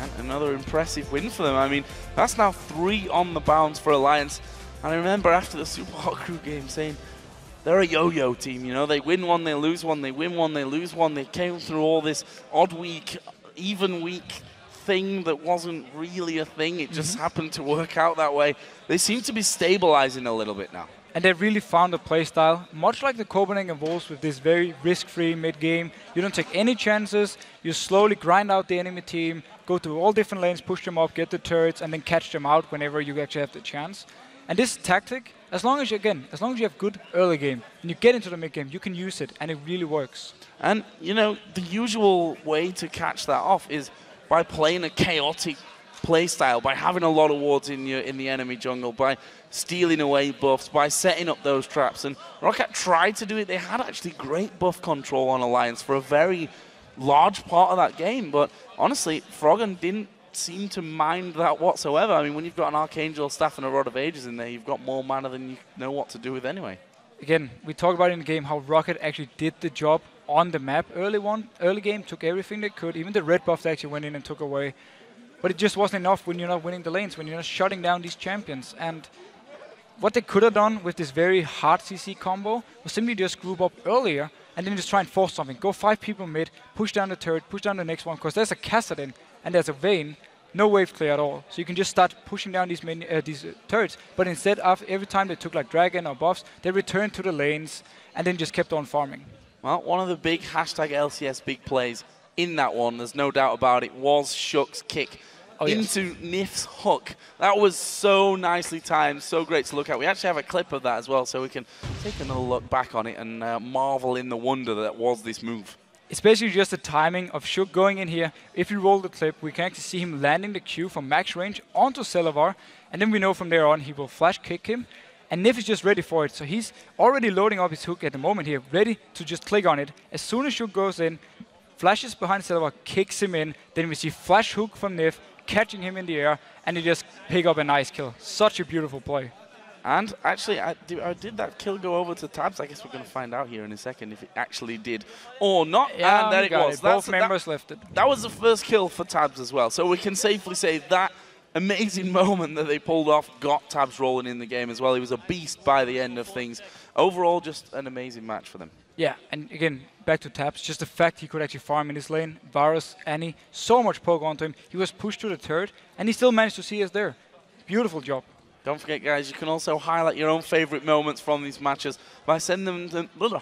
And another impressive win for them. I mean, that's now 3 on the bounce for Alliance. And I remember after the Super Hot Crew game saying, they're a yo-yo team, you know, they win one, they lose one, they win one, they lose one. They came through all this odd week, even week thing that wasn't really a thing. It just happened to work out that way. They seem to be stabilizing a little bit now. And they really found a playstyle, much like the Copenhagen Wolves, with this very risk-free mid-game. You don't take any chances, you slowly grind out the enemy team, go to all different lanes, push them up, get the turrets, and then catch them out whenever you actually have the chance. And this tactic, as long as you have good early game, and you get into the mid-game, you can use it, and it really works. And, you know, the usual way to catch that off is by playing a chaotic playstyle, by having a lot of wards in the enemy jungle, by stealing away buffs, by setting up those traps. And ROC tried to do it. They had actually great buff control on Alliance for a very large part of that game, but honestly, Froggen didn't seem to mind that whatsoever. I mean, when you've got an Archangel staff and a Rod of Ages in there, you've got more mana than you know what to do with anyway. Again, we talked about in the game how Rocket actually did the job on the map early game, took everything they could, even the red buff they actually went in and took away. But it just wasn't enough when you're not winning the lanes, when you're not shutting down these champions. And what they could have done with this very hard CC combo was simply just group up earlier and then just try and force something. Go 5 people mid, push down the turret, push down the next one, because there's a Kassadin and there's a Vayne, no wave clear at all. So you can just start pushing down these turrets. But instead, every time they took like Dragon or buffs, they returned to the lanes and then just kept on farming. Well, one of the big hashtag LCS big plays in that one, there's no doubt about it, was Shook's kick into Nif's hook. That was so nicely timed, so great to look at. We actually have a clip of that as well, so we can take another look back on it and marvel in the wonder that was this move. It's basically just the timing of Shook going in here. If you roll the clip, we can actually see him landing the Q from max range onto Celavar, and then we know from there on he will flash kick him, and Nif is just ready for it. So he's already loading up his hook at the moment here, ready to just click on it. As soon as Shook goes in, flashes behind Celavar, kicks him in, then we see flash hook from Nif, catching him in the air, and he just pick up a nice kill. Such a beautiful play. And actually, did that kill go over to Tabs? I guess we're going to find out here in a second if it actually did or not. Yeah, and there it was. Both members left it. That was the first kill for Tabs as well. So we can safely say that amazing moment that they pulled off got Tabs rolling in the game as well. He was a beast by the end of things. Overall, just an amazing match for them. Yeah, and again, back to Tabs, just the fact he could actually farm in his lane. Varus, Annie, so much poke onto him. He was pushed to the turret, and he still managed to see us there. Beautiful job. Don't forget, guys, you can also highlight your own favorite moments from these matches by sending them to...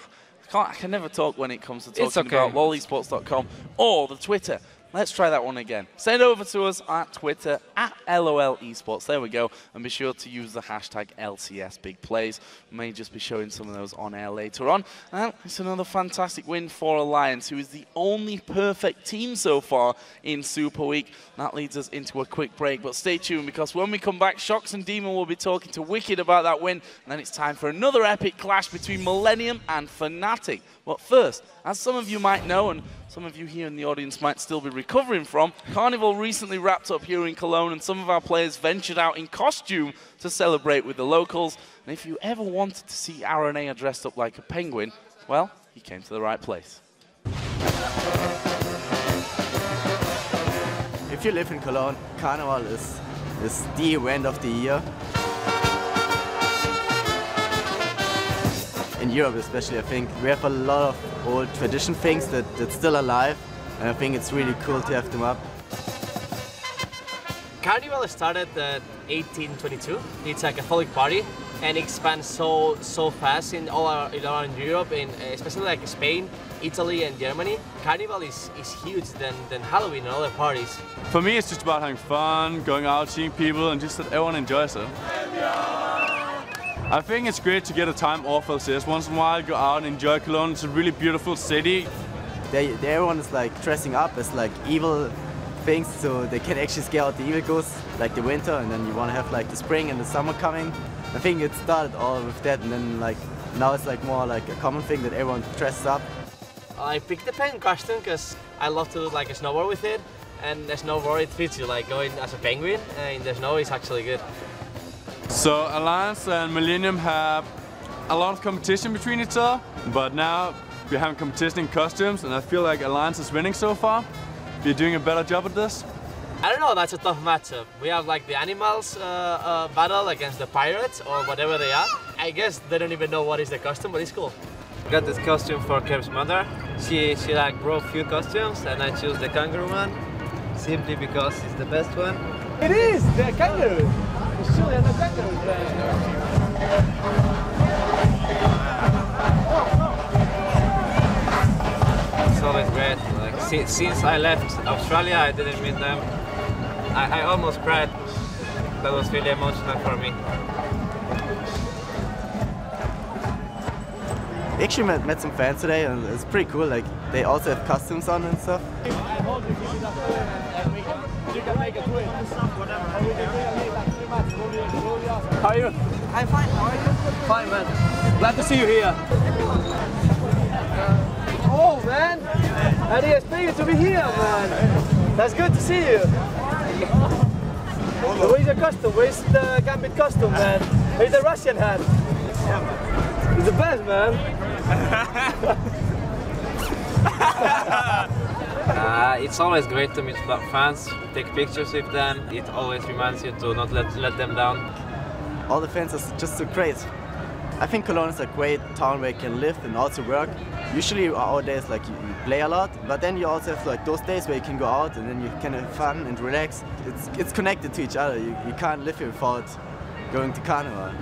I can never talk when it comes to talking about lolesports.com or the Twitter. Let's try that one again. Send over to us at Twitter, at LOL Esports. There we go. And be sure to use the hashtag LCS Big Plays. We may just be showing some of those on air later on. And it's another fantastic win for Alliance, who is the only perfect team so far in Super Week. That leads us into a quick break. But stay tuned, because when we come back, Shox and Demon will be talking to Wicked about that win. And then it's time for another epic clash between Millennium and Fnatic. But first, as some of you might know, and some of you here in the audience might still be recovering from, Carnival recently wrapped up here in Cologne, and some of our players ventured out in costume to celebrate with the locals. And if you ever wanted to see Aranea dressed up like a penguin, well, you came to the right place. If you live in Cologne, Carnival is the event of the year. In Europe especially, I think we have a lot of old tradition things that's still alive, and I think it's really cool to have them up. Carnival started in 1822. It's a Catholic party, and it expands so fast in all around Europe, and especially like Spain, Italy, and Germany. Carnival is huge than Halloween and other parties. For me, it's just about having fun, going out, seeing people, and just that everyone enjoys it. I think it's great to get a time off LCS once in a while, go out and enjoy Cologne. It's a really beautiful city. Everyone is like dressing up as like evil things, so they can actually scare out the evil ghosts, like the winter, and then you want to have like the spring and the summer coming. I think it started all with that, and then like now it's like more like a common thing that everyone dresses up. I picked the penguin costume because I love to do like a snowboard with it, and the snowboard it fits you, like going as a penguin in the snow is actually good. So Alliance and Millennium have a lot of competition between each other, but now we're having competition in costumes, and I feel like Alliance is winning so far. You're doing a better job at this? I don't know, that's a tough matchup. We have like the animals battle against the pirates or whatever they are. I guess they don't even know what is the costume, but it's cool. I got this costume for Kev's mother. She like brought a few costumes, and I chose the kangaroo one simply because it's the best one. It is the kangaroo. It's surely the kangaroo. It's always great. Like since I left Australia, I didn't meet them. I almost cried. That was really emotional for me. We actually met some fans today, and it's pretty cool. Like they also have costumes on and stuff. How are you? I'm fine. How are you? Fine, man. Glad to see you here. Oh, man. I didn't expect you to be here, man. That's good to see you. Where's your costume? Where's the Gambit costume, man? Where's the Russian hat? He's the best, man. It's always great to meet fans, take pictures with them. It always reminds you to not let them down. All the fans are just so great. I think Cologne is a great town where you can live and also work. Usually our days like you play a lot, but then you also have like those days where you can go out and then you can have fun and relax. It's connected to each other. You can't live here without going to Carnival.